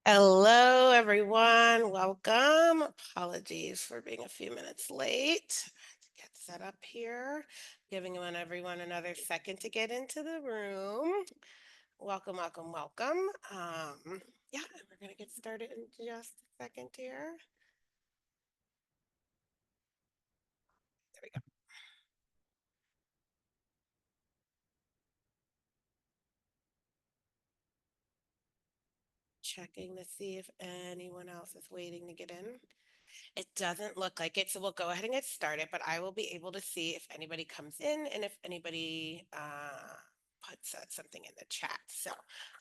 Hello, everyone. Welcome. Apologies for being a few minutes late. To get set up here, giving everyone another second to get into the room. Welcome, welcome, welcome. Yeah, and we're gonna get started in just a second here. There we go. Checking to see if anyone else is waiting to get in. It doesn't look like it, so we'll go ahead and get started, but I will be able to see if anybody comes in and if anybody puts something in the chat. So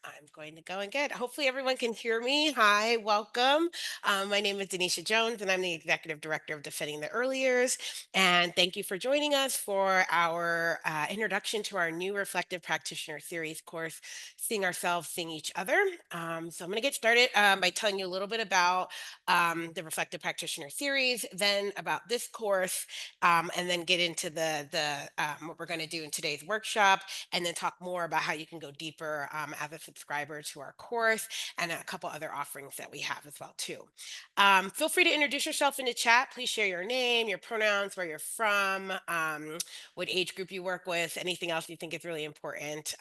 I'm going to go and get. Hopefully, everyone can hear me. Hi, welcome. My name is Denisha Jones, and I'm the Executive Director of Defending the Early Years. And thank you for joining us for our introduction to our new Reflective Practitioner Series course, Seeing Ourselves, Seeing Each Other. So I'm going to get started by telling you a little bit about the Reflective Practitioner series, then about this course, and then get into the what we're going to do in today's workshop, and then talk more about how you can go deeper as a subscriber to our course, and a couple other offerings that we have as well too. Feel free to introduce yourself in the chat. Please share your name, your pronouns, where you're from, what age group you work with, anything else you think is really important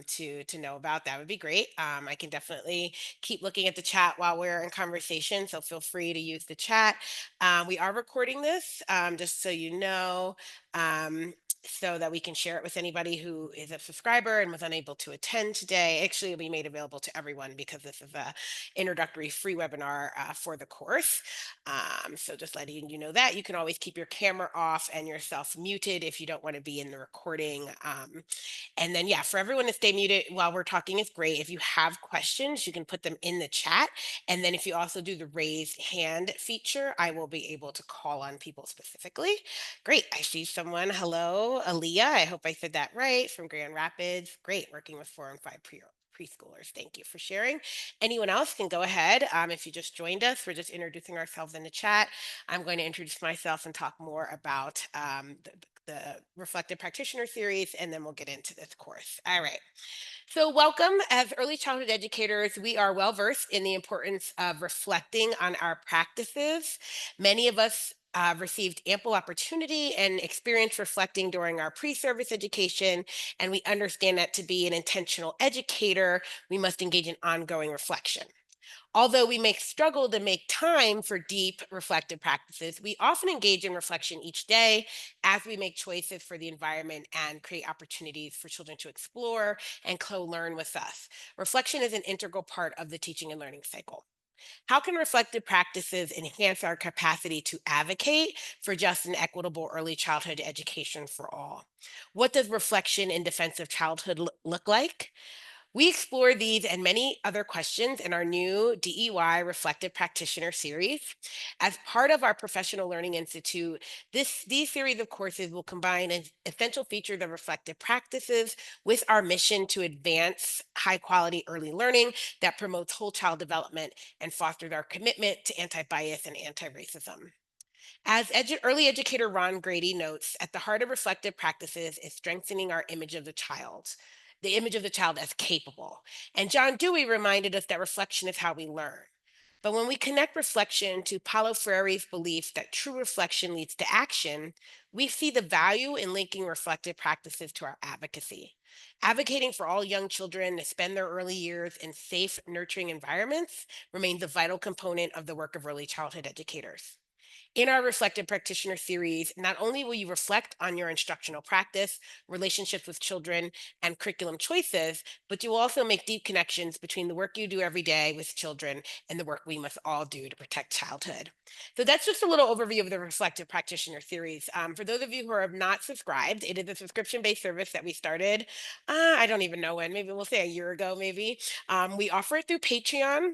to know about. That would be great. I can definitely keep looking at the chat while we're in conversation, so feel free to use the chat. We are recording this, just so you know, so that we can share it with anybody who is a subscriber and was unable to attend today. Actually, it'll be made available to everyone because this is a introductory free webinar for the course. So just letting you know that you can always keep your camera off and yourself muted if you don't want to be in the recording. And then, yeah, for everyone to stay muted while we're talking is great. If you have questions, you can put them in the chat. And then if you also do the raised hand feature, I will be able to call on people specifically. Great. I see someone. Hello, Aaliyah. I hope I said that right, from Grand Rapids. Great. Working with 4 and 5 preschoolers. Thank you for sharing. Anyone else can go ahead. If you just joined us, we're just introducing ourselves in the chat. I'm going to introduce myself and talk more about the Reflective Practitioner series, and then we'll get into this course. All right. So, welcome. As early childhood educators, we are well versed in the importance of reflecting on our practices. Many of us received ample opportunity and experience reflecting during our pre service education, and we understand that to be an intentional educator, we must engage in ongoing reflection. Although we may struggle to make time for deep reflective practices, we often engage in reflection each day as we make choices for the environment and create opportunities for children to explore and co-learn with us. Reflection is an integral part of the teaching and learning cycle. How can reflective practices enhance our capacity to advocate for just and equitable early childhood education for all? What does reflection in defense of childhood look like? We explore these and many other questions in our new DEY Reflective Practitioner series. As part of our Professional Learning Institute, these series of courses will combine essential features of reflective practices with our mission to advance high quality early learning that promotes whole child development and fosters our commitment to anti bias and anti racism. As early educator Ron Grady notes, at the heart of reflective practices is strengthening our image of the image of the child as capable. And John Dewey reminded us that reflection is how we learn. But when we connect reflection to Paulo Freire's belief that true reflection leads to action, we see the value in linking reflective practices to our advocacy. Advocating for all young children to spend their early years in safe, nurturing environments remains a vital component of the work of early childhood educators. In our Reflective Practitioner series, not only will you reflect on your instructional practice, relationships with children, and curriculum choices, but you will also make deep connections between the work you do every day with children and the work we must all do to protect childhood. So that's just a little overview of the Reflective Practitioner series. For those of you who are not subscribed, it is a subscription-based service that we started. I don't even know when. Maybe we'll say a year ago. Maybe we offer it through Patreon.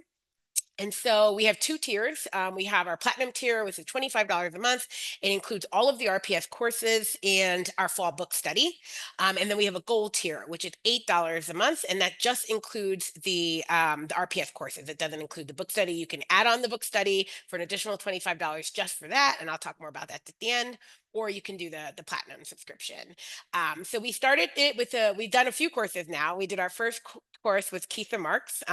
And so we have two tiers. We have our platinum tier, which is $25 a month. It includes all of the RPS courses and our fall book study. And then we have a gold tier, which is $8 a month. And that just includes the RPS courses. It doesn't include the book study. You can add on the book study for an additional $25 just for that. And I'll talk more about that at the end. or you can do the platinum subscription. So we started it with a. We've done a few courses now. We did our first course with Keith and Marks.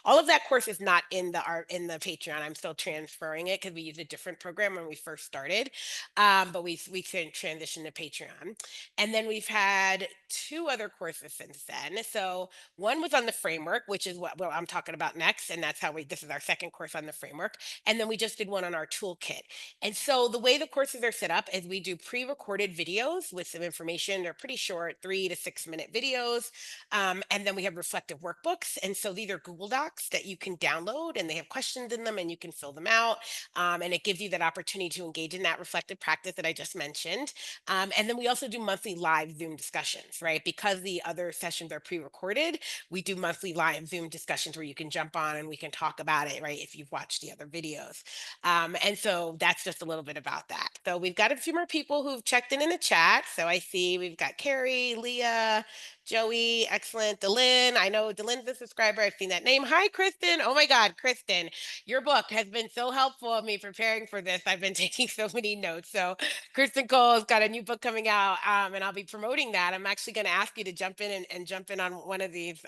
All of that course is not in the art in the Patreon. I'm still transferring it because we used a different program when we first started. But we transitioned to Patreon, and then we've had two other courses since then. So one was on the framework, which is what I'm talking about next, and that's how we. This is our second course on the framework, and then we just did one on our toolkit. And so the way the courses are set up is we do pre-recorded videos with some information. They're pretty short, 3 to 6 minute videos, and then we have reflective workbooks. And so these are Google Docs that you can download, and they have questions in them, and you can fill them out. And it gives you that opportunity to engage in that reflective practice that I just mentioned. And then we also do monthly live Zoom discussions, right? Because the other sessions are pre-recorded, we do monthly live Zoom discussions where you can jump on and we can talk about it, right? If you've watched the other videos. And so that's just a little bit about that. So we've got a few more people who've checked in the chat. So I see we've got Carrie, Leah, Joey, excellent. Delyn, I know Delyn's a subscriber. I've seen that name. Hi, Kristen. Oh my God, Kristen, your book has been so helpful of me preparing for this. I've been taking so many notes. So Kristen Cole's got a new book coming out, and I'll be promoting that. I'm actually going to ask you to jump in and jump in on one of these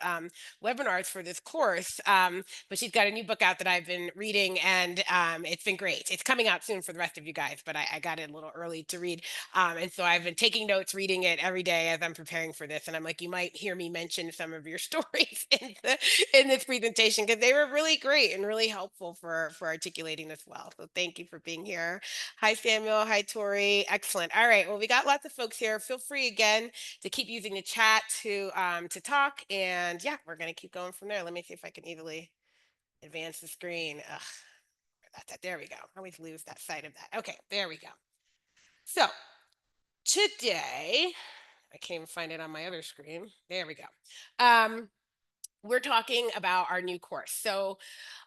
webinars for this course. But she's got a new book out that I've been reading, and it's been great. It's coming out soon for the rest of you guys, but I got it a little early to read. And so I've been taking notes, reading it every day as I'm preparing for this. And I'm like, you might hear me mention some of your stories in this presentation because they were really great and really helpful for articulating this well. So thank you for being here. Hi, Samuel. Hi, Tori. Excellent. All right. Well, we got lots of folks here. Feel free again to keep using the chat to talk. And yeah, we're going to keep going from there. Let me see if I can easily advance the screen. Ugh, there we go. I always lose that sight of that. Okay, there we go. So today, I can't even find it on my other screen. There we go. We're talking about our new course. So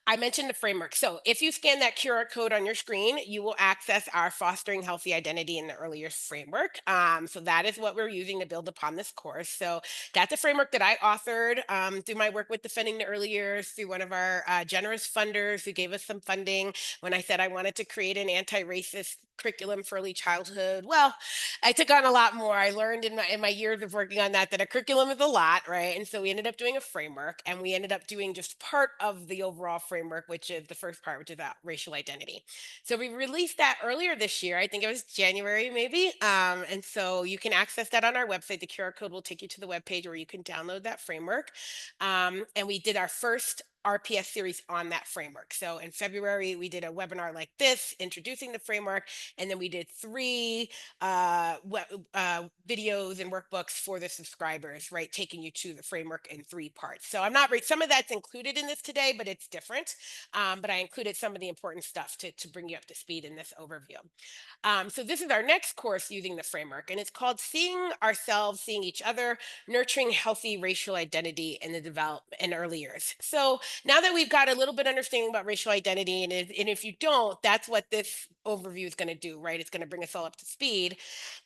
I mentioned the framework. So if you scan that QR code on your screen, you will access our Fostering Healthy Identity in the Early Years framework. So that is what we're using to build upon this course. So that's a framework that I authored through my work with Defending the Early Years, through one of our generous funders who gave us some funding when I said I wanted to create an anti-racist curriculum for early childhood. Well, I took on a lot more. I learned in my years of working on that a curriculum is a lot, right? And so we ended up doing a framework, and we ended up doing just part of the overall framework, which is the first part, which is about racial identity. So we released that earlier this year. I think it was January, maybe. And so you can access that on our website. The QR code will take you to the webpage where you can download that framework. And we did our first RPS series on that framework. So in February, we did a webinar like this, introducing the framework, and then we did 3 videos and workbooks for the subscribers, right? Taking you to the framework in 3 parts. So I'm not, some of that's included in this today, but it's different. But I included some of the important stuff to bring you up to speed in this overview. So this is our next course using the framework, and it's called Seeing Ourselves, Seeing Each Other, Nurturing Healthy Racial Identity in the Development in Early Years. So now that we've got a little bit understanding about racial identity, and if you don't, that's what this overview is going to do, right? It's going to bring us all up to speed.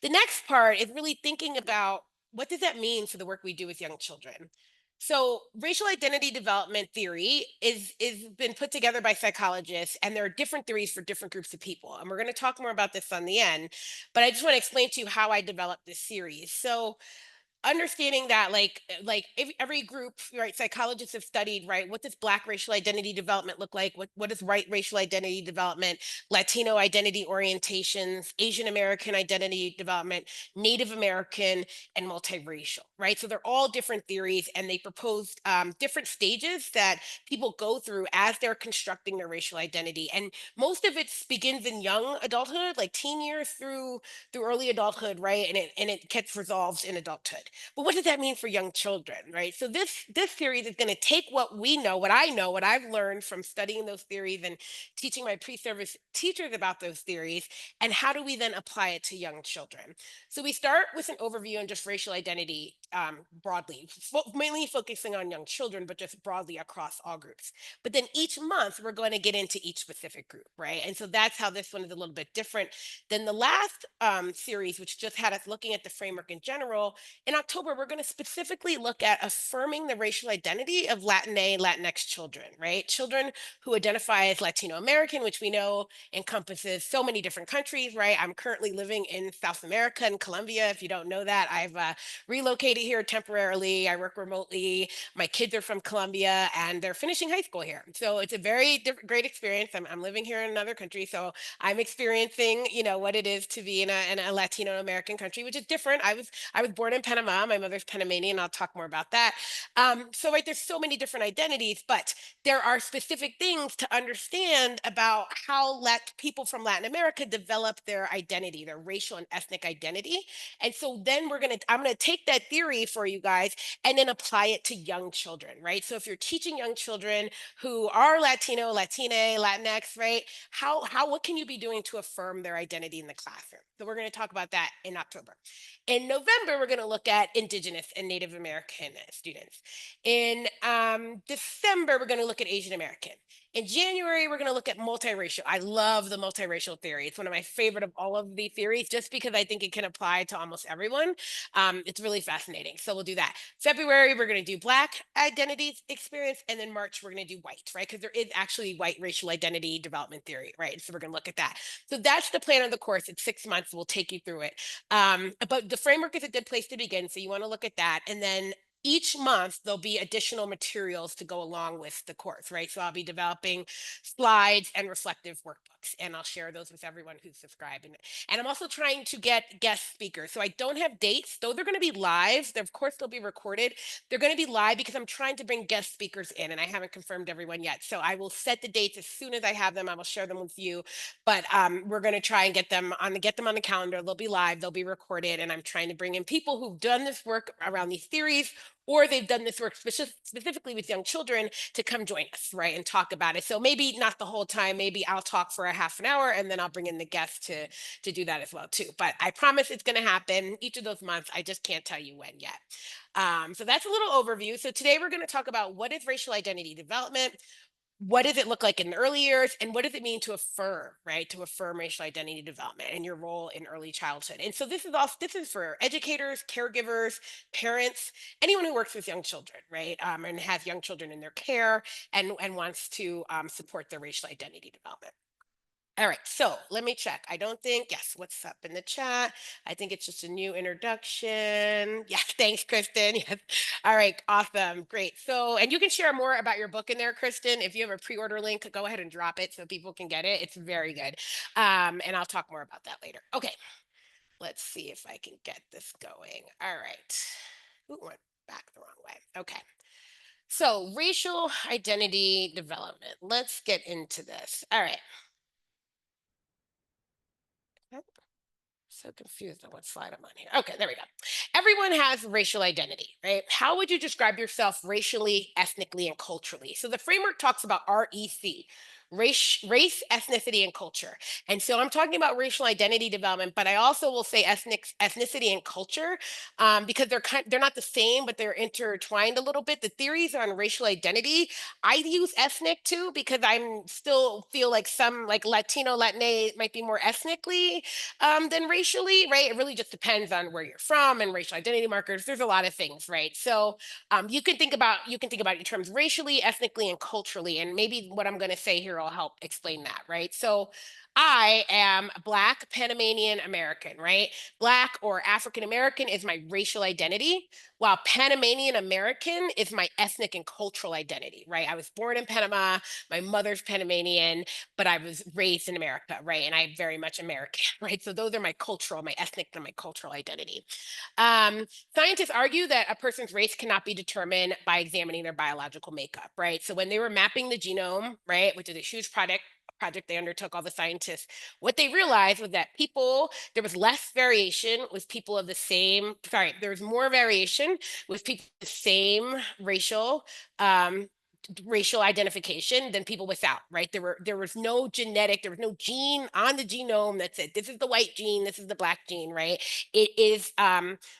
The next part is really thinking about what does that mean for the work we do with young children. So racial identity development theory is been put together by psychologists, and there are different theories for different groups of people. And we're going to talk more about this on the end, but I just want to explain to you how I developed this series. So understanding that like every group, right, psychologists have studied, right, what does Black racial identity development look like, what is white racial identity development, Latino identity orientations, Asian American identity development, Native American, and multiracial, right? So they're all different theories, and they propose different stages that people go through as they're constructing their racial identity. And most of it begins in young adulthood, like teen years through early adulthood, right? And it gets resolved in adulthood. But what does that mean for young children, right? So this series is going to take what we know, what I've learned from studying those theories and teaching my pre-service teachers about those theories, and how do we then apply it to young children? So we start with an overview on just racial identity broadly, mainly focusing on young children, but just broadly across all groups. But then each month we're going to get into each specific group, right? And so that's how this one is a little bit different than the last series, which just had us looking at the framework in general. In October, we're going to specifically look at affirming the racial identity of Latina, Latinx children, right? Children who identify as Latino American, which we know encompasses so many different countries, right? I'm currently living in South America in Colombia. If you don't know that, I've relocated here temporarily. I work remotely. My kids are from Colombia and they're finishing high school here. So it's a very great experience. I'm living here in another country. So I'm experiencing, what it is to be in a Latino American country, which is different. I was born in Panama. My mother's Panamanian. I'll talk more about that. So right, there's so many different identities, but there are specific things to understand about how let people from Latin America develop their identity, their racial and ethnic identity. And so then I'm gonna take that theory for you guys and then apply it to young children, right? So if you're teaching young children who are Latino, Latina, Latinx, right? What can you be doing to affirm their identity in the classroom? So we're going to talk about that in October. In November, we're going to look at Indigenous and Native American students. In December, we're going to look at Asian American. In January, we're going to look at multiracial. I love the multiracial theory. It's one of my favorite of all of the theories, just because I think it can apply to almost everyone. It's really fascinating. So we'll do that. February, we're going to do Black identities experience. And then March, we're going to do white, right? Because there is actually white racial identity development theory, right? So we're going to look at that. So that's the plan of the course. It's 6 months. We'll take you through it. But the framework is a good place to begin. So you want to look at that. And then each month there'll be additional materials to go along with the course, right? So I'll be developing slides and reflective workbooks, and I'll share those with everyone who's subscribed. And I'm also trying to get guest speakers. So I don't have dates, though they're going to be live. Of course, they'll be recorded. They're going to be live because I'm trying to bring guest speakers in, and I haven't confirmed everyone yet. So I will set the dates as soon as I have them. I will share them with you. But we're going to try and get them on the calendar. They'll be live. They'll be recorded, and I'm trying to bring in people who've done this work around these theories, or they've done this work specifically with young children, to come join us, right, and talk about it. So maybe not the whole time. Maybe I'll talk for a half an hour, and then I'll bring in the guests to do that as well too. But I promise it's going to happen each of those months. I just can't tell you when yet. So that's a little overview. So today we're going to talk about what is racial identity development. What does it look like in the early years, and what does it mean to affirm, right? To affirm racial identity development and your role in early childhood. And so this is for educators, caregivers, parents, anyone who works with young children, right? And has young children in their care and wants to support their racial identity development. All right, so let me check. I don't think, yes, what's up in the chat? I think it's just a new introduction. Yes, thanks, Kristen. Yes. All right, awesome, great. So, and you can share more about your book in there, Kristen. If you have a pre-order link, go ahead and drop it so people can get it. It's very good. And I'll talk more about that later. Okay, let's see if I can get this going. All right. Ooh, went back the wrong way. Okay. So, racial identity development. Let's get into this. All right. So confused on what slide I'm on here. Okay, there we go. Everyone has racial identity, right? How would you describe yourself racially, ethnically, and culturally? So the framework talks about REC, race, ethnicity, and culture. And so I'm talking about racial identity development, but I also will say ethnicity and culture, because they're not the same, but they're intertwined a little bit. The theories on racial identity, I use ethnic too, because I'm still feel like some like Latino, Latina might be more ethnically than racially, right? It really just depends on where you're from and racial identity markers. There's a lot of things, right? So you can think about in terms racially, ethnically, and culturally, and maybe what I'm going to say here will help explain that, right? So I am Black Panamanian American, right? Black or African American is my racial identity, while Panamanian American is my ethnic and cultural identity, right? I was born in Panama, my mother's Panamanian, but I was raised in America, right? And I'm very much American, right? So those are my cultural, my ethnic, and my cultural identity. Um, Scientists argue that a person's race cannot be determined by examining their biological makeup, right? So when they were mapping the genome, right, which is a huge project they undertook, all the scientists, what they realized was that there was less variation with people of the same, there was more variation with people of the same racial identification than people without, right? There was no gene on the genome that said this is the white gene, this is the black gene, right? It is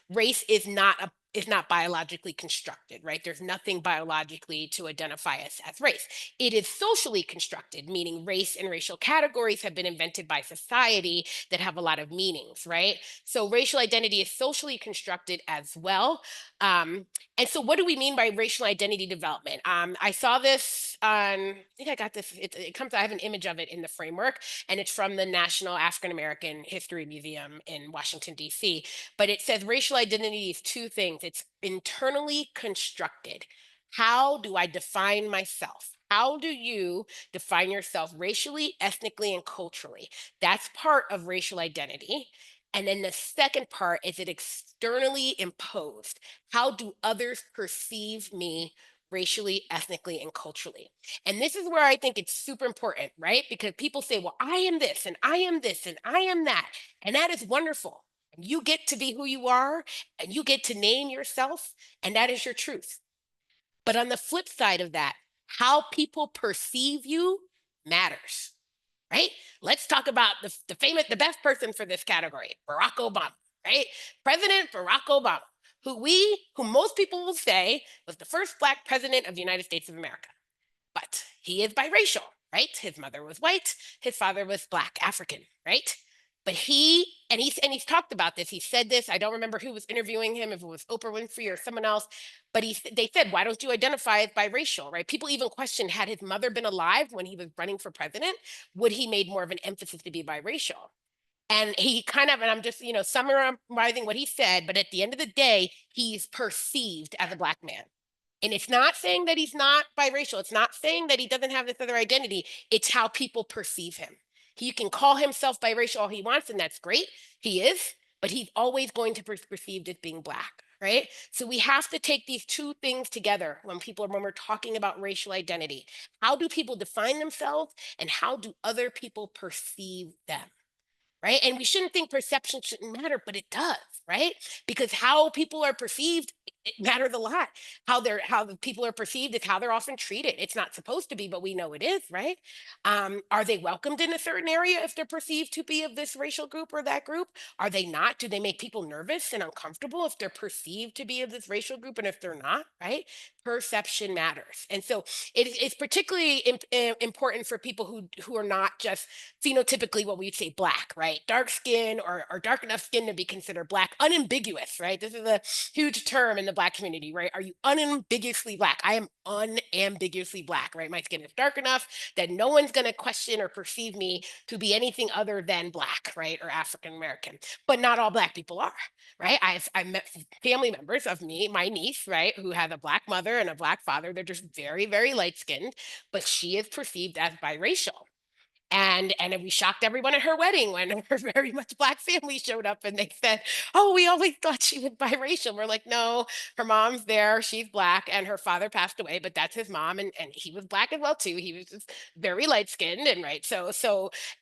race is not is not biologically constructed, right? There's nothing biologically to identify us as race. It is socially constructed, meaning race and racial categories have been invented by society that have a lot of meanings, right? So racial identity is socially constructed as well. And so what do we mean by racial identity development? I saw this on, I think I got this, it comes, I have an image of it in the framework, and it's from the National African American History Museum in Washington, D.C. But it says racial identity is two things. It's internally constructed. How do I define myself? How do you define yourself racially, ethnically, and culturally? That's part of racial identity. And then the second part is it externally imposed. How do others perceive me racially, ethnically, and culturally? And this is where I think it's super important, right? Because people say, well, I am this, and I am this, and I am that. And that is wonderful. And you get to be who you are, and you get to name yourself, and that is your truth. But on the flip side of that, how people perceive you matters, right? Let's talk about the best person for this category, Barack Obama, right? President Barack Obama, who most people will say was the first Black president of the United States of America. But he is biracial, right? His mother was white, his father was Black African, right? But he's talked about this. He said this. I don't remember who was interviewing him, if it was Oprah Winfrey or someone else. But they said, why don't you identify as biracial, right? People even questioned, had his mother been alive when he was running for president, would he made more of an emphasis to be biracial? And he kind of, and I'm just, summarizing what he said, but at the end of the day, he's perceived as a Black man. And it's not saying that he's not biracial. It's not saying that he doesn't have this other identity. It's how people perceive him. He can call himself biracial all he wants, and that's great. He is, but he's always going to be perceived as being Black, right? So we have to take these two things together when we're talking about racial identity. How do people define themselves, and how do other people perceive them? Right? And we shouldn't think perception shouldn't matter, but it does, right? Because how people are perceived, it matters a lot. How the people are perceived is how they're often treated. It's not supposed to be, but we know it is, right? Are they welcomed in a certain area if they're perceived to be of this racial group or that group? Are they not? Do they make people nervous and uncomfortable if they're perceived to be of this racial group and if they're not, right? Perception matters. And so it's particularly important for people who are not just phenotypically what we'd say Black, right? Dark skin or dark enough skin to be considered Black, unambiguous, right? This is a huge term in the Black community, right? Are you unambiguously Black? I am unambiguously Black, right? My skin is dark enough that no one's going to question or perceive me to be anything other than Black, right? Or African American. But not all Black people are, right? I've met family members of me, my niece, right, who has a Black mother and a Black father. They're just very, very light skinned, but she is perceived as biracial. And we shocked everyone at her wedding when her very much Black family showed up and they said, oh, we always thought she was biracial. We're like, no, her mom's there, she's Black, and her father passed away, but that's his mom, and he was Black as well too. He was just very light skinned, and right. So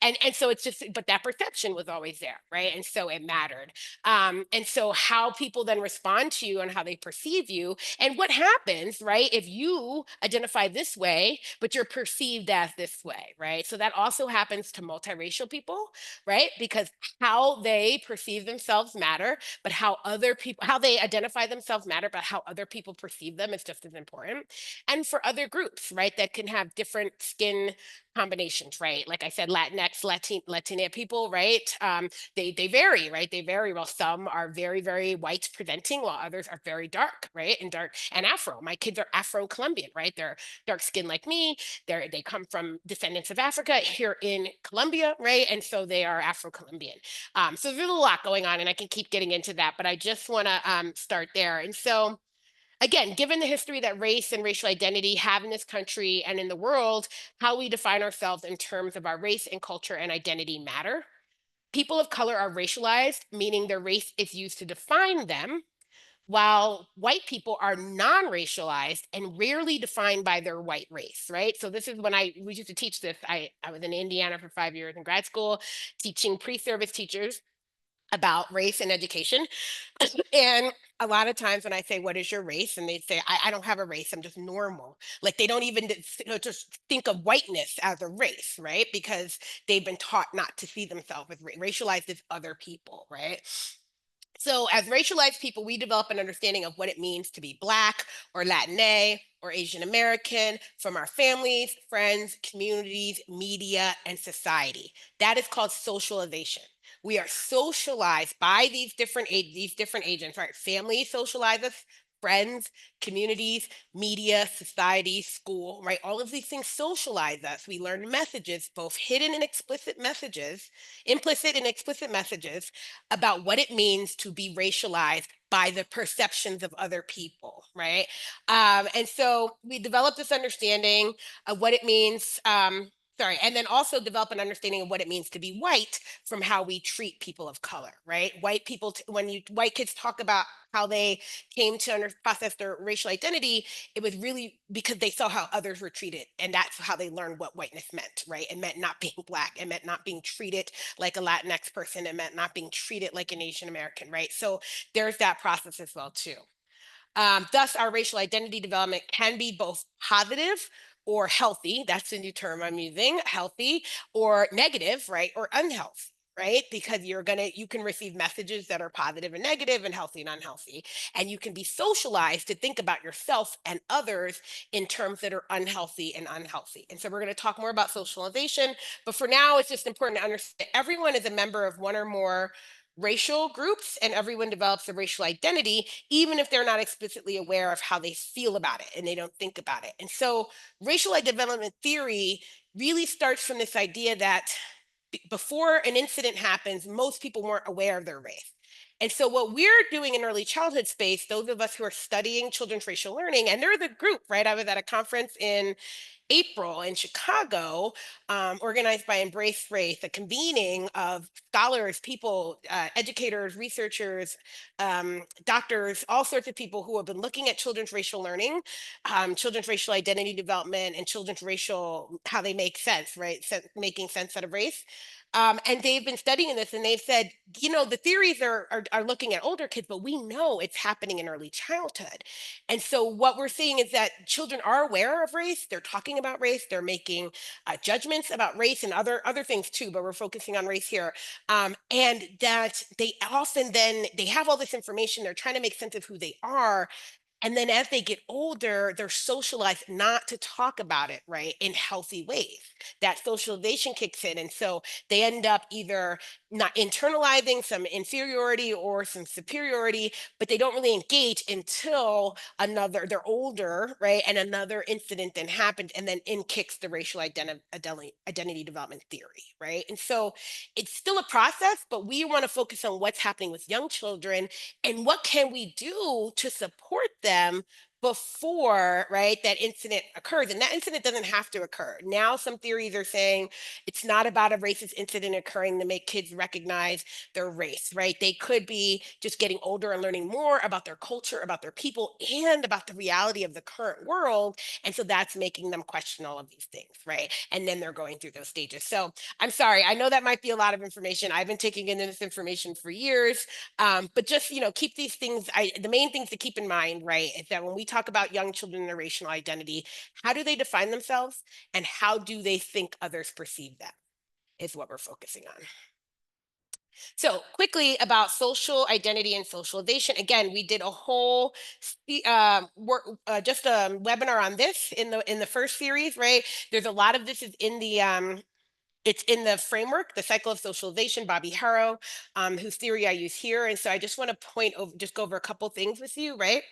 it's just, but that perception was always there, right? And so it mattered. And so how people then respond to you and how they perceive you, and what happens, right, if you identify this way, but you're perceived as this way, right? So that also happens to multiracial people, right? Because how they perceive themselves matter, but how they identify themselves matter, but how other people perceive them is just as important. And for other groups, right, that can have different skin combinations, right? Like I said, Latinx, Latina people, right? They vary, right? They vary. Well, some are very, very white presenting, while others are very dark, right? And dark and Afro. My kids are Afro-Colombian, right? They're dark skin like me. They come from descendants of Africa here in Colombia, right? And so they are Afro-Colombian. So there's a lot going on, and I can keep getting into that, but I just want to start there. And so again, given the history that race and racial identity have in this country and in the world, how we define ourselves in terms of our race and culture and identity matter. People of color are racialized, meaning their race is used to define them, while white people are non-racialized and rarely defined by their white race, right? So this is when we used to teach this. I was in Indiana for 5 years in grad school, teaching pre-service teachers about race and education. And a lot of times when I say, what is your race? And they say, I don't have a race, I'm just normal. Like they don't even just think of whiteness as a race, right? Because they've been taught not to see themselves as racialized as other people, right? So, as racialized people, we develop an understanding of what it means to be Black or Latina or Asian American from our families, friends, communities, media, and society. That is called socialization. We are socialized by these different agents, right? Family socialize us, friends, communities, media, society, school, right? All of these things socialize us. We learn messages, both hidden and explicit messages, implicit and explicit messages about what it means to be racialized by the perceptions of other people, right? And so we develop this understanding of what it means. Sorry, and then also develop an understanding of what it means to be white from how we treat people of color, right? White people, when you white kids talk about how they came to process their racial identity, it was really because they saw how others were treated, and that's how they learned what whiteness meant, right? It meant not being Black, it meant not being treated like a Latinx person, it meant not being treated like an Asian American, right? So there's that process as well too. Thus, our racial identity development can be both positive or healthy. That's the new term I'm using, healthy, or negative, right? Or unhealthy, right? Because you can receive messages that are positive and negative and healthy and unhealthy. And you can be socialized to think about yourself and others in terms that are unhealthy and unhealthy. And so we're going to talk more about socialization. But for now, it's just important to understand everyone is a member of one or more racial groups, and everyone develops a racial identity even if they're not explicitly aware of how they feel about it and they don't think about it. And so racial development theory really starts from this idea that before an incident happens, most people weren't aware of their race. And so, what we're doing in early childhood space, those of us who are studying children's racial learning, and they're the group, right? I was at a conference in April in Chicago, organized by Embrace Race, a convening of scholars, people, educators, researchers, doctors, all sorts of people who have been looking at children's racial learning, children's racial identity development, and children's racial, how they make sense, right? Making sense out of race. And they've been studying this and they've said, the theories are looking at older kids, but we know it's happening in early childhood. And so what we're seeing is that children are aware of race. They're talking about race. They're making judgments about race and other things too. But we're focusing on race here. And that they often then they have all this information. They're trying to make sense of who they are, and then as they get older, they're socialized not to talk about it, right, in healthy ways. That socialization kicks in. And so they end up either not internalizing some inferiority or some superiority, but they don't really engage until they're older, right? And another incident then happens, and then in kicks the racial identity development theory, right? And so it's still a process, but we want to focus on what's happening with young children and what can we do to support them before, right, that incident occurs. And that incident doesn't have to occur. Now some theories are saying it's not about a racist incident occurring to make kids recognize their race, right? They could be just getting older and learning more about their culture, about their people, and about the reality of the current world. And so that's making them question all of these things, right? And then they're going through those stages. So I'm sorry, I know that might be a lot of information. I've been taking in this information for years. But just, keep these things. The main things to keep in mind, right, is that when we talk about young children and their racial identity, how do they define themselves and how do they think others perceive them is what we're focusing on. So quickly about social identity and socialization. Again, we did a whole work, just a webinar on this in the first series, right? There's a lot of this is in the it's in the framework, the cycle of socialization, Bobby Harrow, whose theory I use here. And so I just want to just go over a couple things with you, right?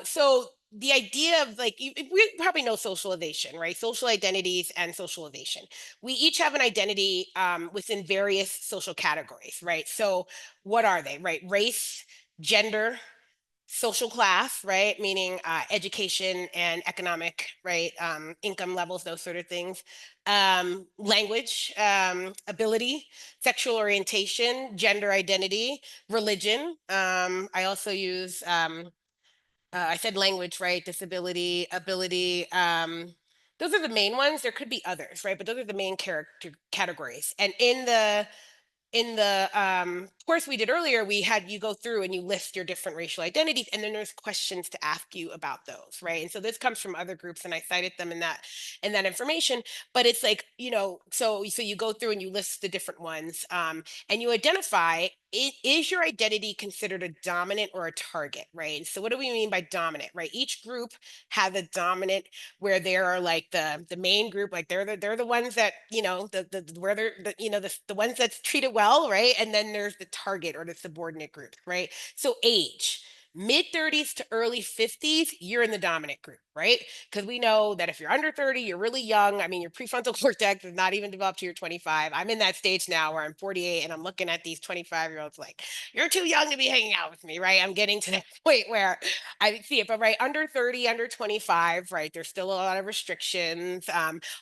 So the idea of like, we probably know socialization, right? Social identities and socialization. We each have an identity within various social categories, right? So what are they, right? Race, gender, social class, right? Meaning education and economic, right? Income levels, those sort of things. Language, ability, sexual orientation, gender identity, religion. I also use, I said language, right? Disability, ability. Those are the main ones. There could be others, right? But those are the main character categories. And in the in the course we did earlier, we had you go through and you list your different racial identities, and then there's questions to ask you about those, right? And so this comes from other groups, and I cited them in that information. But it's like, so you go through and you list the different ones, and you identify, is your identity considered a dominant or a target, right? And so what do we mean by dominant, right? Each group has a dominant where there are like the main group, like they're the ones that, the where they're the ones that's treated well, right? And then there's the target or the subordinate group, right? So age, mid 30s to early 50s, you're in the dominant group, right? Because we know that if you're under 30, you're really young. I mean, your prefrontal cortex is not even developed till you're 25. I'm in that stage now where I'm 48 and I'm looking at these 25-year-olds like, you're too young to be hanging out with me, right? I'm getting to that point where I see it, but right under 30, under 25, right? There's still a lot of restrictions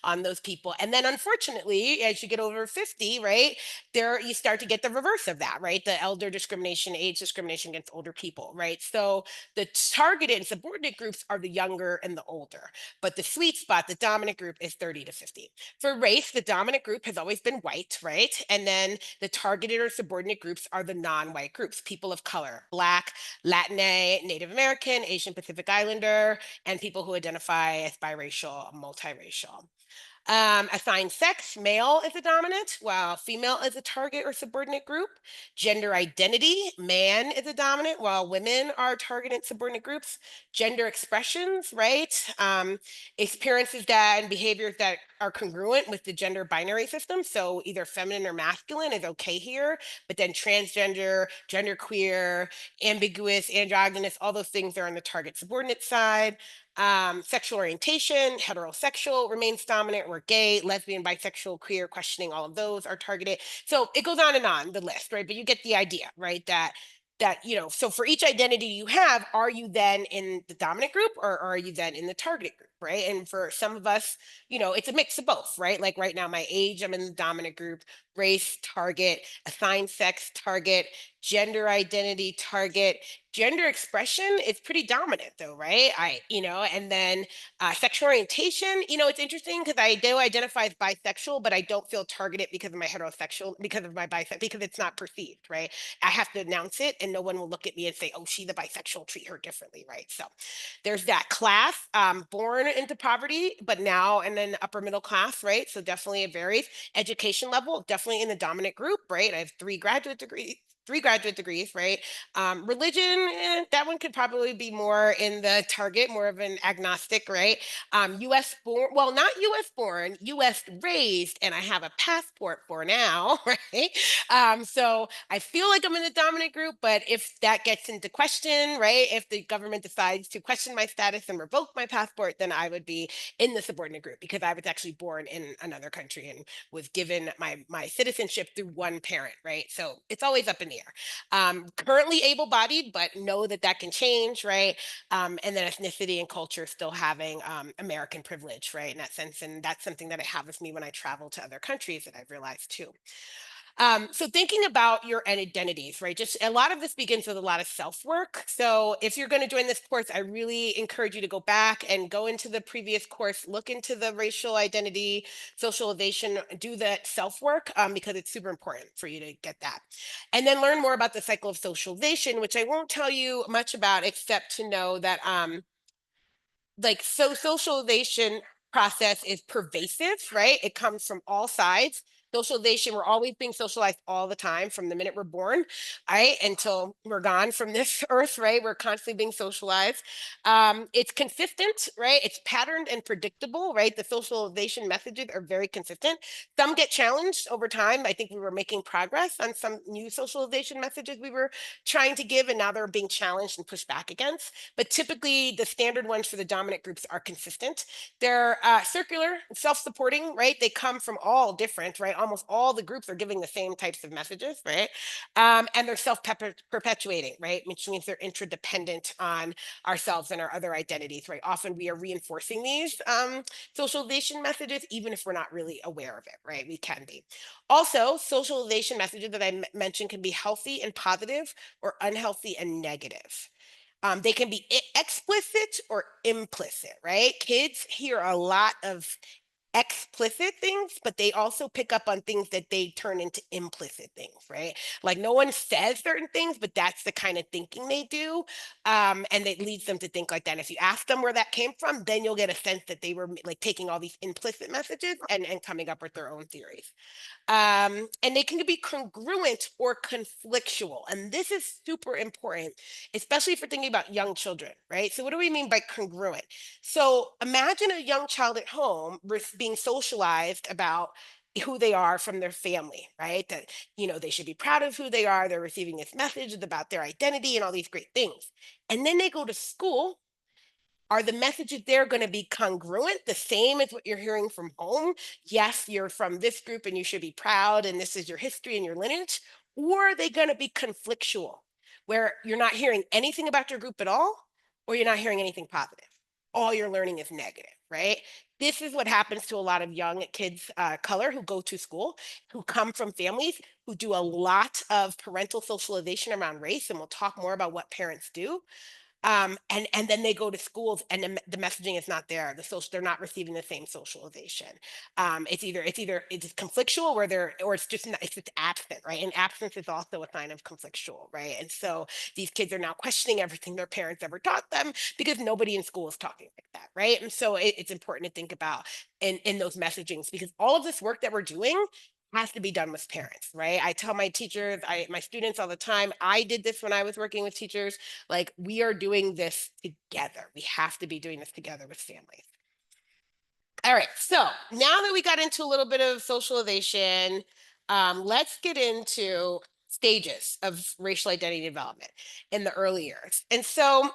on those people. And then unfortunately, as you get over 50, right, there you start to get the reverse of that, right? The elder discrimination, age discrimination against older people, right? So the targeted and subordinate groups are the younger and the older, but the sweet spot, the dominant group is 30 to 50. For race, the dominant group has always been white, right? And then the targeted or subordinate groups are the non-white groups, people of color, Black, Latina, Native American, Asian Pacific Islander, and people who identify as biracial, multiracial. Assigned sex, male is a dominant, while female is a target or subordinate group. Gender identity, man is a dominant, while women are target and subordinate groups. Gender expressions, right? Experiences that and behaviors that are congruent with the gender binary system. So either feminine or masculine is okay here, but then transgender, genderqueer, ambiguous, androgynous, all those things are on the target subordinate side. Sexual orientation, heterosexual remains dominant, or gay, lesbian, bisexual, queer, questioning, all of those are targeted. So it goes on, the list, right? But you get the idea, right? So for each identity you have, are you then in the dominant group or are you then in the targeted group, right? And for some of us, it's a mix of both, right? Like right now, my age, I'm in the dominant group, race, target, assigned sex, target, gender identity, target, gender expression is pretty dominant though, right? And then sexual orientation, it's interesting because I do identify as bisexual, but I don't feel targeted because of my heterosexual, because of my bisexual, because it's not perceived, right? I have to announce it and no one will look at me and say, oh, she's a bisexual, treat her differently, right? So there's that class, born into poverty, but now and then upper middle class, right? So definitely it varies. Education level, definitely in the dominant group, right? I have three graduate degrees, right? Religion, that one could probably be more in the target, more of an agnostic, right? US born, well, not US born, US raised, and I have a passport for now, right? So I feel like I'm in the dominant group, but if that gets into question, right? If the government decides to question my status and revoke my passport, then I would be in the subordinate group because I was actually born in another country and was given my citizenship through one parent, right? So it's always up in the air. Currently able-bodied, but know that that can change, right? And then ethnicity and culture still having American privilege, right? In that sense, and that's something that I have with me when I travel to other countries that I've realized too. So thinking about your identities, right? Just a lot of this begins with a lot of self-work. So if you're going to join this course, I really encourage you to go back and go into the previous course, look into the racial identity, socialization, do that self-work because it's super important for you to get that. And then learn more about the cycle of socialization, which I won't tell you much about except to know that socialization process is pervasive, right? It comes from all sides. Socialization, we're always being socialized all the time from the minute we're born, right? Until we're gone from this earth, right? We're constantly being socialized. It's consistent, right? It's patterned and predictable, right? The socialization messages are very consistent. Some get challenged over time. I think we were making progress on some new socialization messages we were trying to give, and now they're being challenged and pushed back against. But typically, the standard ones for the dominant groups are consistent. They're circular, self-supporting, right? They come from all different, right? Almost all the groups are giving the same types of messages, right? And they're self-perpetuating, right? Which means they're interdependent on ourselves and our other identities, right? Often we are reinforcing these socialization messages, even if we're not really aware of it, right? We can be. Also, socialization messages that I mentioned can be healthy and positive or unhealthy and negative. They can be explicit or implicit, right? Kids hear a lot of explicit things, but they also pick up on things that they turn into implicit things, right? Like no one says certain things, but that's the kind of thinking they do. And it leads them to think like that. And if you ask them where that came from, then you'll get a sense that they were like taking all these implicit messages and coming up with their own theories. And they can be congruent or conflictual. And this is super important, especially if we're thinking about young children, right? So, what do we mean by congruent? So, imagine a young child at home being socialized about who they are from their family, right? That, they should be proud of who they are. They're receiving this message about their identity and all these great things. And then they go to school. Are the messages there going to be congruent, the same as what you're hearing from home? Yes, you're from this group and you should be proud, and this is your history and your lineage. Or are they going to be conflictual, where you're not hearing anything about your group at all, or you're not hearing anything positive? All you're learning is negative, right? This is what happens to a lot of young kids, color, who go to school, who come from families who do a lot of parental socialization around race. And we'll talk more about what parents do, and then they go to schools and the messaging is not there. They're not receiving the same socialization. It's conflictual where they're or it's just not, it's just absent, right? And absence is also a sign of conflictual, right? And so these kids are now questioning everything their parents ever taught them because nobody in school is talking like that, right? And so it's important to think about in those messagings, because all of this work that we're doing has to be done with parents, right? I tell my teachers, my students all the time, I did this when I was working with teachers. Like, we are doing this together. We have to be doing this together with families. All right. So now that we got into a little bit of socialization, let's get into stages of racial identity development in the early years. And so,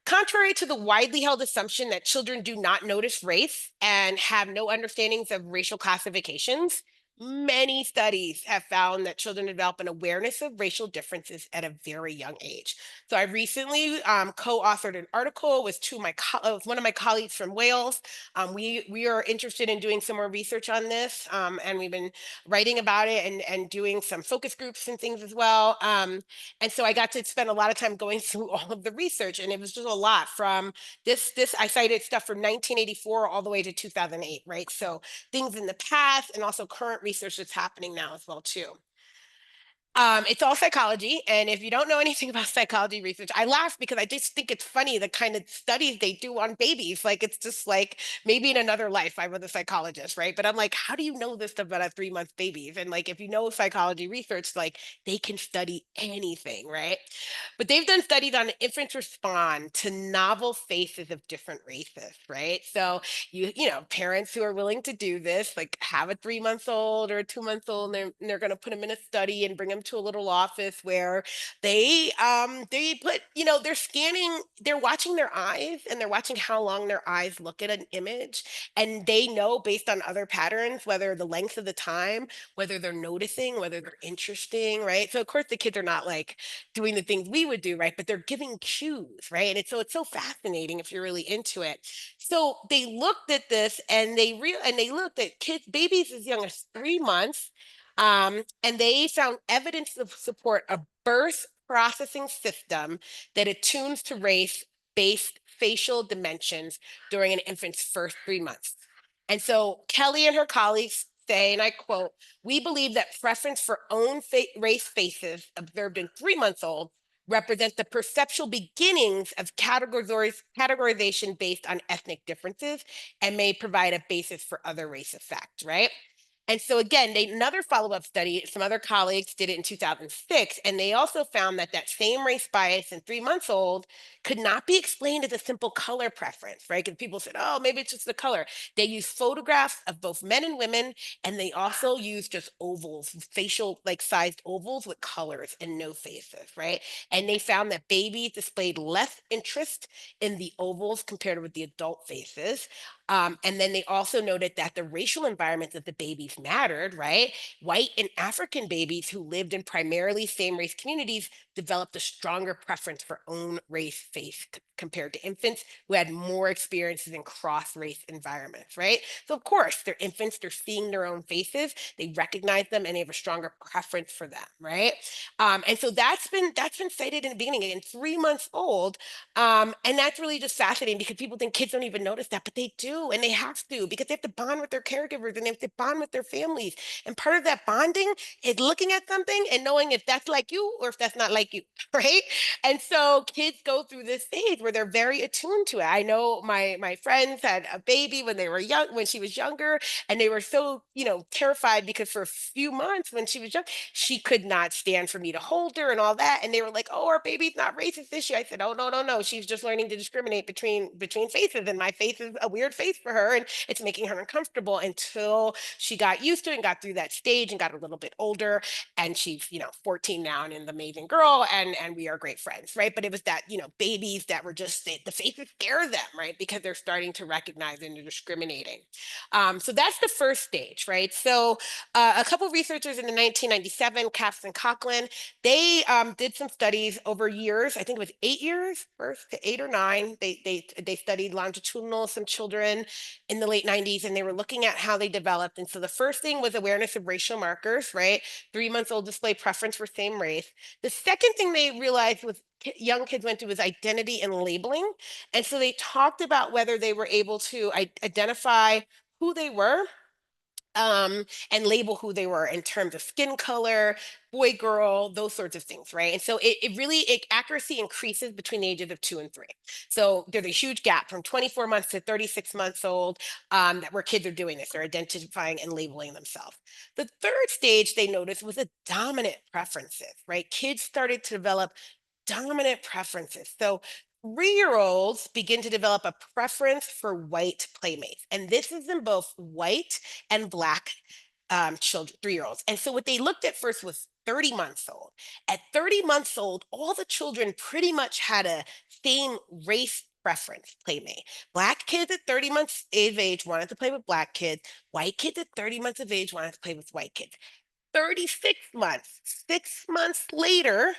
contrary to the widely held assumption that children do not notice race and have no understandings of racial classifications, many studies have found that children develop an awareness of racial differences at a very young age. So I recently co-authored an article with one of my colleagues from Wales. We are interested in doing some more research on this, and we've been writing about it and doing some focus groups and things as well. And so I got to spend a lot of time going through all of the research, and it was just a lot from this I cited stuff from 1984 all the way to 2008, right? So things in the past and also current research that's happening now as well too. It's all psychology, and if you don't know anything about psychology research, I laugh because I just think it's funny the kind of studies they do on babies. Like, it's just like maybe in another life I was a psychologist, right? But I'm like, how do you know this stuff about a 3 month baby? And like, if you know psychology research, like they can study anything, right? But they've done studies on infants respond to novel faces of different races, right? So parents who are willing to do this, like have a 3 month old or a 2 month old, and they're going to put them in a study and bring them to a little office where they put, they're scanning, they're watching their eyes, and they're watching how long their eyes look at an image, and they know based on other patterns whether the length of the time, whether they're noticing, whether they're interesting, right? So of course the kids are not like doing the things we would do, right? But they're giving cues, right? And it's so fascinating if you're really into it. So they looked at this, and they looked at kids, babies as young as 3 months, and they found evidence to support a birth processing system that attunes to race based facial dimensions during an infant's first 3 months. And so Kelly and her colleagues say, and I quote, "We believe that preference for own race faces observed in 3 months old represent the perceptual beginnings of categorization based on ethnic differences and may provide a basis for other race effects," right? And so again, another follow-up study, some other colleagues did it in 2006, and they also found that that same race bias in 3 months old could not be explained as a simple color preference, right? Because people said, oh, maybe it's just the color. They used photographs of both men and women, and they also used just ovals, facial like sized ovals with colors and no faces, right? And they found that babies displayed less interest in the ovals compared with the adult faces. And then they also noted that the racial environments of the babies mattered, right? White and African babies who lived in primarily same race communities developed a stronger preference for own race face compared to infants who had more experiences in cross-race environments, right? So of course, they're infants, they're seeing their own faces, they recognize them, and they have a stronger preference for them, right? And so that's been cited in the beginning. Again, 3 months old, and that's really just fascinating because people think kids don't even notice that, but they do, and they have to because they have to bond with their caregivers and they have to bond with their families. And part of that bonding is looking at something and knowing if that's like you or if that's not like you, right? And so kids go through this stage where they're very attuned to it. I know my friends had a baby when they were young, when she was younger, and they were so, terrified because for a few months when she was young, she could not stand for me to hold her and all that. And they were like, "Oh, our baby's not racist this year." I said, "Oh, no, no, no. She's just learning to discriminate between faces, and my face is a weird face for her, and it's making her uncomfortable until she got used to it and got through that stage and got a little bit older. And she's 14 now and an amazing girl, and we are great friends, right? But it was that babies that were just the faces scare them, right? Because they're starting to recognize and they're discriminating. So that's the first stage, right? So a couple of researchers in the 1997, Capps and Coughlin, they did some studies over years. I think it was 8 years, birth to 8 or 9. They studied longitudinal some children in the late 90s, and they were looking at how they developed. And so the first thing was awareness of racial markers, right? 3 months old display preference for same race. The second thing they realized was young kids went to was identity and labeling. And so they talked about whether they were able to identify who they were, and label who they were in terms of skin color, boy, girl, those sorts of things, right? And so it accuracy increases between the ages of 2 and 3. So there's a huge gap from 24 months to 36 months old, that where kids are doing this. They're identifying and labeling themselves. The third stage they noticed was the dominant preferences, right? Kids started to develop dominant preferences. So 3-year-olds begin to develop a preference for white playmates. And this is in both white and black children, 3-year-olds. And so what they looked at first was 30 months old. At 30 months old, all the children pretty much had a same race preference playmate. Black kids at 30 months of age wanted to play with black kids. White kids at 30 months of age wanted to play with white kids. 36 months, 6 months later,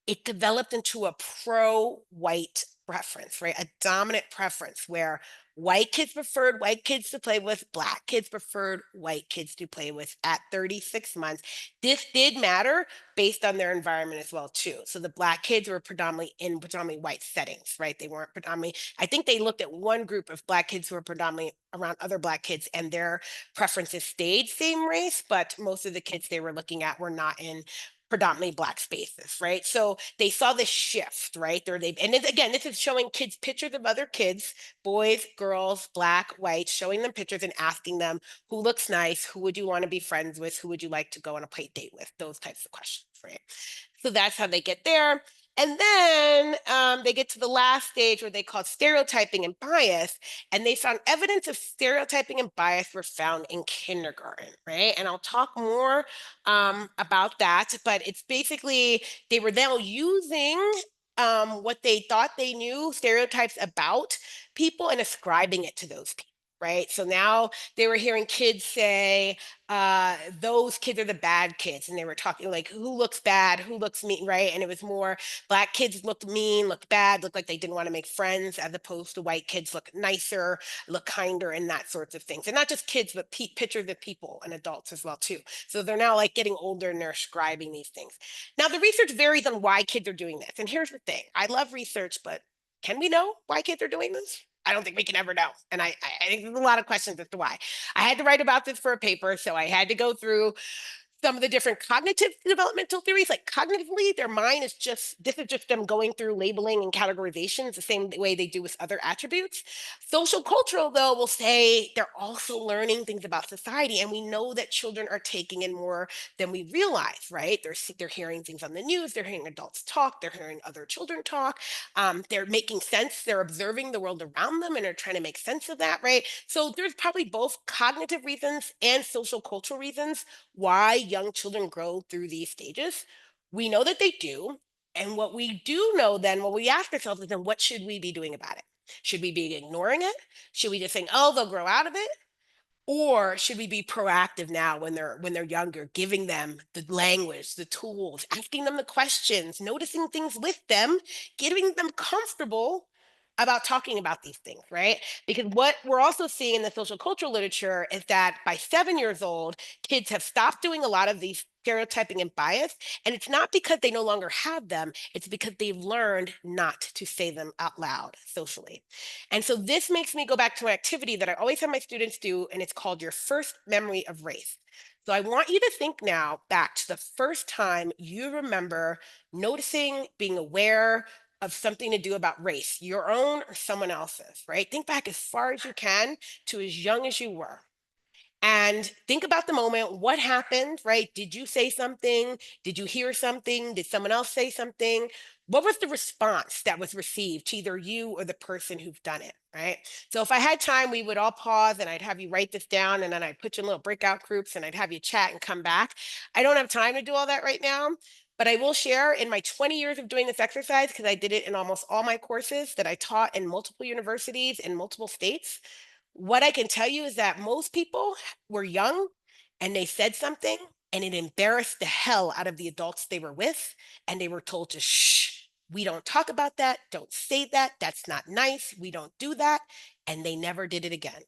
it developed into a pro-white preference, right? A dominant preference where white kids preferred white kids to play with, black kids preferred white kids to play with at 36 months. This did matter based on their environment as well, too. So the black kids were predominantly in predominantly white settings, right? They weren't predominantly, I think they looked at one group of black kids who were predominantly around other black kids and their preferences stayed same race, but most of the kids they were looking at were not in predominantly black spaces, right? So they saw this shift, right? And again, this is showing kids pictures of other kids, boys, girls, black, white, showing them pictures and asking them who looks nice, who would you want to be friends with, who would you like to go on a play date with, those types of questions, right? So that's how they get there. And then they get to the last stage where they call stereotyping and bias. And they found evidence of stereotyping and bias were found in kindergarten, right? And I'll talk more about that, but it's basically they were now using what they thought they knew, stereotypes about people, and ascribing it to those people. Right. So now they were hearing kids say, those kids are the bad kids. And they were talking like, who looks bad? Who looks mean? Right. And it was more black kids looked mean, looked bad, looked like they didn't want to make friends, as opposed to white kids look nicer, look kinder, and that sorts of things. And not just kids, but pictures of people and adults as well, too. So they're now like getting older and they're ascribing these things. Now, the research varies on why kids are doing this. And here's the thing. I love research, but can we know why kids are doing this? I don't think we can ever know. And I think there's a lot of questions as to why. I had to write about this for a paper, so I had to go through some of the different cognitive developmental theories. Like cognitively, their mind is just, this is just them going through labeling and categorizations the same way they do with other attributes. Social cultural, though, will say they're also learning things about society. And we know that children are taking in more than we realize, right? They're hearing things on the news, they're hearing adults talk, they're hearing other children talk. They're making sense, they're observing the world around them and are trying to make sense of that, right? So there's probably both cognitive reasons and social cultural reasons why young children grow through these stages. We know that they do. And what we do know then, what we ask ourselves is then what should we be doing about it? Should we be ignoring it? Should we just think, oh, they'll grow out of it? Or should we be proactive now when they're younger, giving them the language, the tools, asking them the questions, noticing things with them, getting them comfortable about talking about these things, right? Because what we're also seeing in the social cultural literature is that by 7 years old, kids have stopped doing a lot of these stereotyping and bias. And it's not because they no longer have them, it's because they've learned not to say them out loud socially. And so this makes me go back to an activity that I always have my students do, and it's called your first memory of race. So I want you to think now back to the first time you remember noticing, being aware of something to do about race, your own or someone else's, right? Think back as far as you can to as young as you were. And think about the moment. What happened, right? Did you say something? Did you hear something? Did someone else say something? What was the response that was received to either you or the person who's done it, right? So if I had time, we would all pause and I'd have you write this down and then I'd put you in little breakout groups and I'd have you chat and come back. I don't have time to do all that right now, but I will share in my 20 years of doing this exercise, because I did it in almost all my courses that I taught in multiple universities in multiple states. What I can tell you is that most people were young and they said something and it embarrassed the hell out of the adults they were with. And they were told to shh, we don't talk about that. Don't say that. That's not nice. We don't do that. And they never did it again,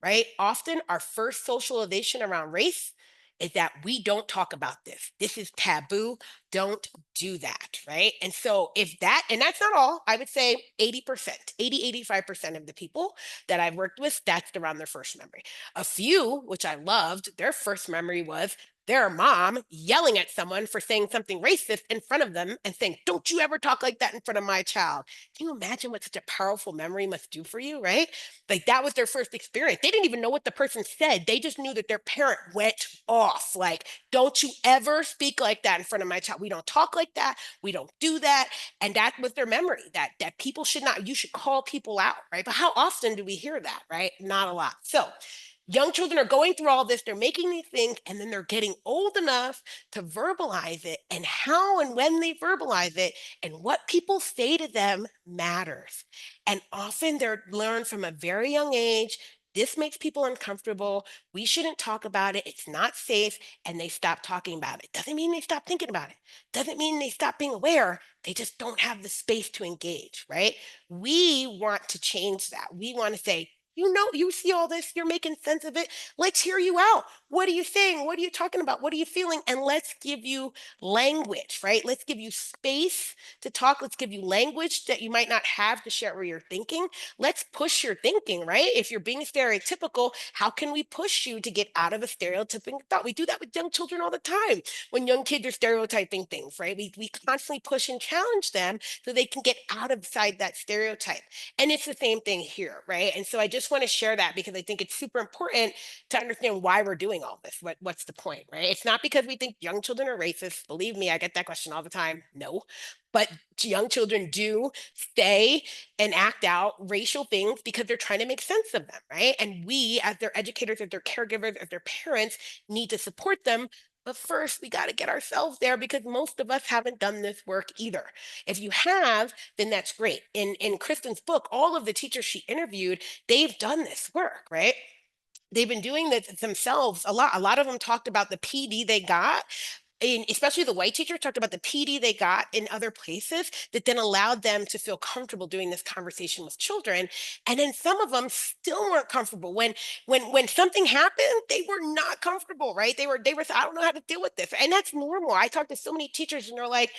right? Often our first socialization around race is that we don't talk about this. This is taboo. Don't do that, right? And so if that, and that's not all, I would say 80%, 85% of the people that I've worked with, that's around their first memory. A few, which I loved, their first memory was their mom yelling at someone for saying something racist in front of them and saying, don't you ever talk like that in front of my child. Can you imagine what such a powerful memory must do for you, right? Like that was their first experience. They didn't even know what the person said. They just knew that their parent went off. Like, don't you ever speak like that in front of my child. We don't talk like that. We don't do that. And that was their memory that people should not, you should call people out, right? But how often do we hear that, right? Not a lot. So young children are going through all this, they're making me think, and then they're getting old enough to verbalize it. And how and when they verbalize it and what people say to them matters. And often they're learned from a very young age. This makes people uncomfortable. We shouldn't talk about it. It's not safe. And they stop talking about it. Doesn't mean they stop thinking about it. Doesn't mean they stop being aware. They just don't have the space to engage, right? We want to change that. We want to say, you know, you see all this, you're making sense of it. Let's hear you out. What are you saying? What are you talking about? What are you feeling? And let's give you language, right? Let's give you space to talk. Let's give you language that you might not have to share where you're thinking. Let's push your thinking, right? If you're being stereotypical, how can we push you to get out of a stereotyping thought? We do that with young children all the time. When young kids are stereotyping things, right? We constantly push and challenge them so they can get out of side that stereotype. And it's the same thing here, right? And so I just want to share that because I think it's super important to understand why we're doing all this. What's the point, right? It's not because we think young children are racist. Believe me, I get that question all the time. No, but young children do say and act out racial things because they're trying to make sense of them, right? And we, as their educators, as their caregivers, as their parents, need to support them. But first, we got to get ourselves there because most of us haven't done this work either. If you have, then that's great. In Kristen's book, all of the teachers she interviewed, they've done this work, right? They've been doing this themselves a lot. A lot of them talked about the PD they got, especially the white teacher talked about the PD they got in other places that then allowed them to feel comfortable doing this conversation with children. And then some of them still weren't comfortable when something happened. They were not comfortable, right? They were. I don't know how to deal with this, and that's normal. I talked to so many teachers, and they're like,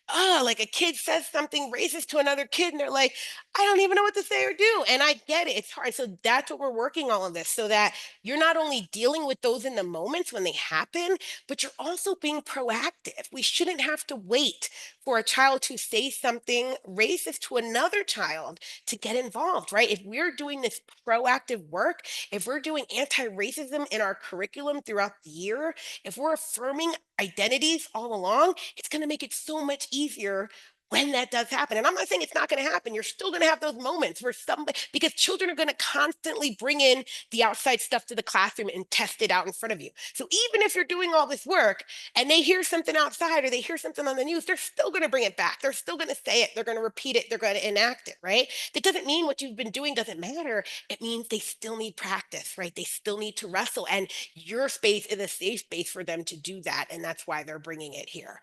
oh, like a kid says something racist to another kid, and they're like, I don't even know what to say or do. And I get it, it's hard. So that's what we're working on this so that you're not only dealing with those in the moments when they happen, but you're also being proactive. We shouldn't have to wait for a child to say something racist to another child to get involved, right? If we're doing this proactive work, if we're doing anti racism in our curriculum throughout the year, if we're affirming identities all along, it's going to make it so much easier when that does happen. And I'm not saying it's not going to happen. You're still going to have those moments where somebody, because children are going to constantly bring in the outside stuff to the classroom and test it out in front of you. So even if you're doing all this work and they hear something outside or they hear something on the news, they're still going to bring it back. They're still going to say it. They're going to repeat it. They're going to enact it, right? That doesn't mean what you've been doing doesn't matter. It means they still need practice, right? They still need to wrestle. And your space is a safe space for them to do that. And that's why they're bringing it here.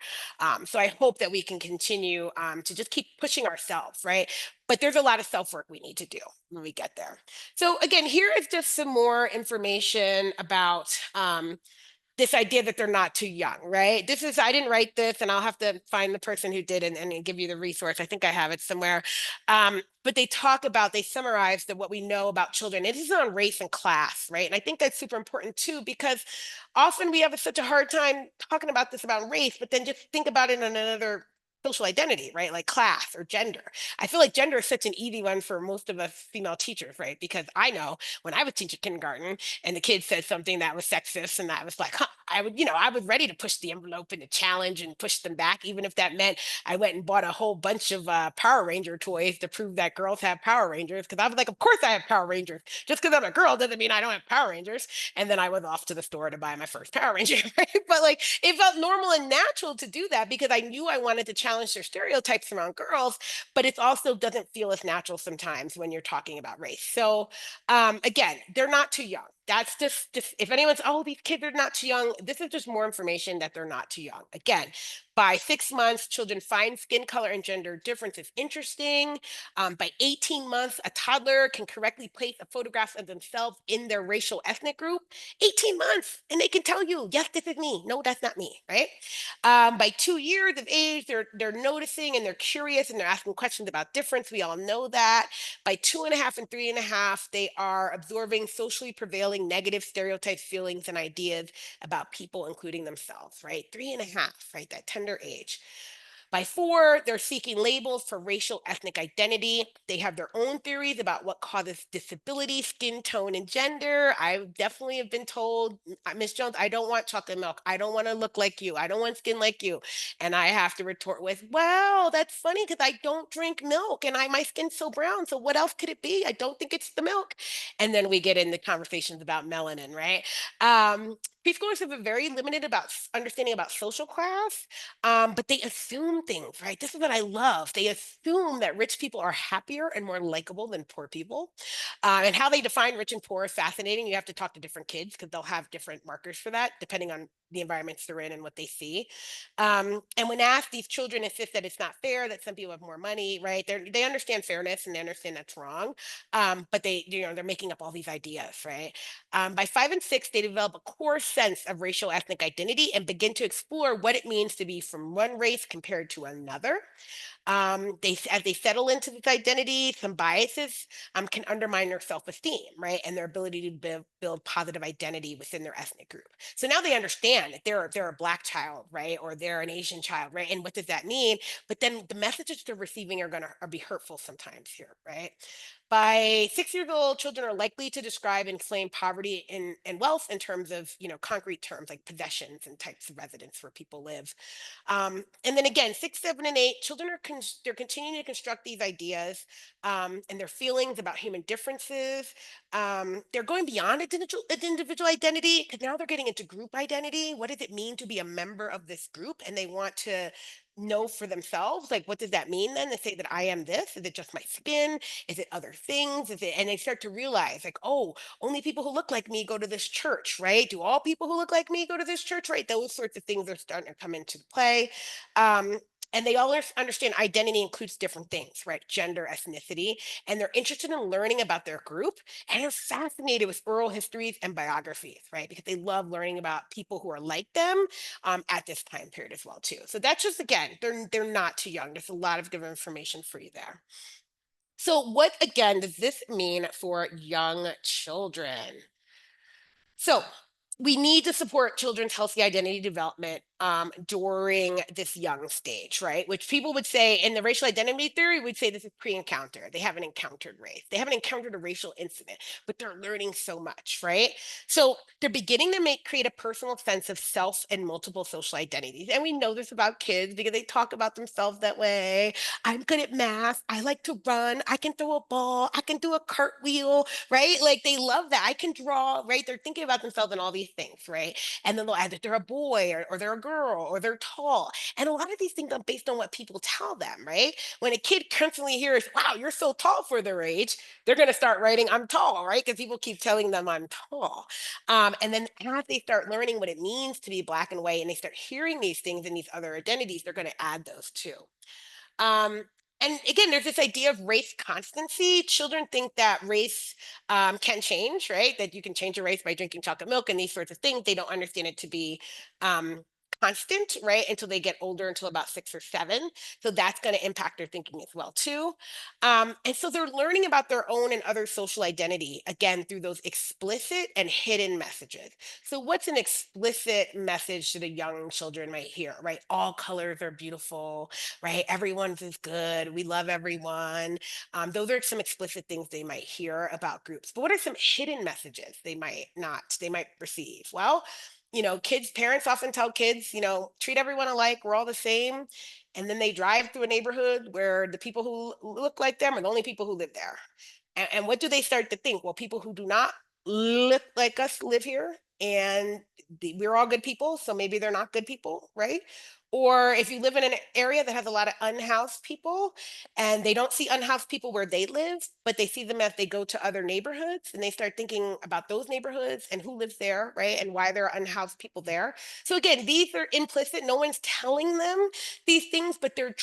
So I hope that we can continue to just keep pushing ourselves, right? But there's a lot of self work we need to do when we get there. So again, here is just some more information about this idea that they're not too young, right? This is, I didn't write this, and I'll have to find the person who did and give you the resource. I think I have it somewhere. But they talk about, they summarize that what we know about children. It is on race and class, right? And I think that's super important too, because often we have such a hard time talking about this about race, but then just think about it in another social identity, right? Like class or gender. I feel like gender is such an easy one for most of us female teachers, right? Because I know when I was teaching kindergarten, and the kid said something that was sexist, and that was like, huh, I would, I was ready to push the envelope and to challenge and push them back, even if that meant I went and bought a whole bunch of Power Ranger toys to prove that girls have Power Rangers. Because I was like, of course I have Power Rangers. Just because I'm a girl doesn't mean I don't have Power Rangers. And then I was off to the store to buy my first Power Ranger. Right? But like, it felt normal and natural to do that because I knew I wanted to challenge their stereotypes around girls. But it also doesn't feel as natural sometimes when you're talking about race. So again, they're not too young. That's just if anyone's, oh, these kids are not too young, this is just more information that they're not too young. Again, by 6 months, children find skin color and gender differences interesting. By 18 months, a toddler can correctly place a photograph of themselves in their racial ethnic group. 18 months, and they can tell you, yes, this is me. No, that's not me, right? By 2 years of age, they're noticing and they're curious and they're asking questions about difference. We all know that. By 2.5 and 3.5, they are absorbing socially prevailing negative stereotypes, feelings, and ideas about people, including themselves, right? 3.5, right? That tender age. By 4, they're seeking labels for racial ethnic identity. They have their own theories about what causes disability, skin tone, and gender. I definitely have been told, Miss Jones, I don't want chocolate milk. I don't want to look like you. I don't want skin like you. And I have to retort with, well, that's funny because I don't drink milk and my skin's so brown. So what else could it be? I don't think it's the milk. And then we get into conversations about melanin, right? Um, Preschoolers have a very limited about understanding about social class, but they assume things, right? This is what I love. They assume that rich people are happier and more likable than poor people. And how they define rich and poor is fascinating. You have to talk to different kids because they'll have different markers for that, depending on the environments they're in and what they see. And when asked, these children insist that it's not fair, that some people have more money, right? They understand fairness and they understand that's wrong. But they're making up all these ideas, right? By 5 and 6, they develop a core sense of racial ethnic identity and begin to explore what it means to be from one race compared to another. As they settle into this identity, some biases can undermine their self-esteem, right, and their ability to build positive identity within their ethnic group. So now they understand that they're a black child, right, or they're an Asian child, right, and what does that mean? But then the messages they're receiving are be hurtful sometimes here, right? By 6 years old, children are likely to describe and claim poverty and wealth in terms of, concrete terms like possessions and types of residence where people live. And then again, 6, 7, and 8, children are they're continuing to construct these ideas and their feelings about human differences. They're going beyond individual identity because now they're getting into group identity. What does it mean to be a member of this group? And they want to know for themselves, like, what does that mean then to say that I am this? Is it just my skin? Is it other things? Is it, and they start to realize, like, oh, only people who look like me go to this church, right? Do all people who look like me go to this church, right? Those sorts of things are starting to come into play. Um, and they all understand identity includes different things, right? Gender, ethnicity, and they're interested in learning about their group and they're fascinated with oral histories and biographies, right? Because they love learning about people who are like them at this time period as well, too. So that's just, again, they're not too young. There's a lot of good information for you there. So what again does this mean for young children? So we need to support children's healthy identity development during this young stage, right? Which people would say in the racial identity theory, would say this is pre-encounter. They haven't encountered race. They haven't encountered a racial incident, but they're learning so much, right? So they're beginning to create a personal sense of self and multiple social identities. And we know this about kids because they talk about themselves that way. I'm good at math. I like to run. I can throw a ball. I can do a cartwheel, right? Like they love that. I can draw, right? They're thinking about themselves and all these things, right? And then they'll add that they're a boy or they're a girl or they're tall. And a lot of these things are based on what people tell them, right? When a kid constantly hears, wow, you're so tall for their age, they're going to start writing, I'm tall, right? Because people keep telling them I'm tall. And then as they start learning what it means to be black and white and they start hearing these things and these other identities, they're going to add those too. And again, there's this idea of race constancy. Children think that race can change, right? That you can change your race by drinking chocolate milk and these sorts of things. They don't understand it to be um, constant, right? Until they get older, until about 6 or 7. So that's going to impact their thinking as well, too. And so they're learning about their own and other social identity, again, through those explicit and hidden messages. So, what's an explicit message that a young children might hear, right? All colors are beautiful, right? Everyone's is good. We love everyone. Those are some explicit things they might hear about groups. But what are some hidden messages they might receive? Well, parents often tell kids, treat everyone alike. We're all the same. And then they drive through a neighborhood where the people who look like them are the only people who live there. And what do they start to think? Well, people who do not look like us live here, and we're all good people, so maybe they're not good people, right? Or if you live in an area that has a lot of unhoused people and they don't see unhoused people where they live, but they see them as they go to other neighborhoods and they start thinking about those neighborhoods and who lives there, right? And why there are unhoused people there. So again, these are implicit. No one's telling them these things, but they're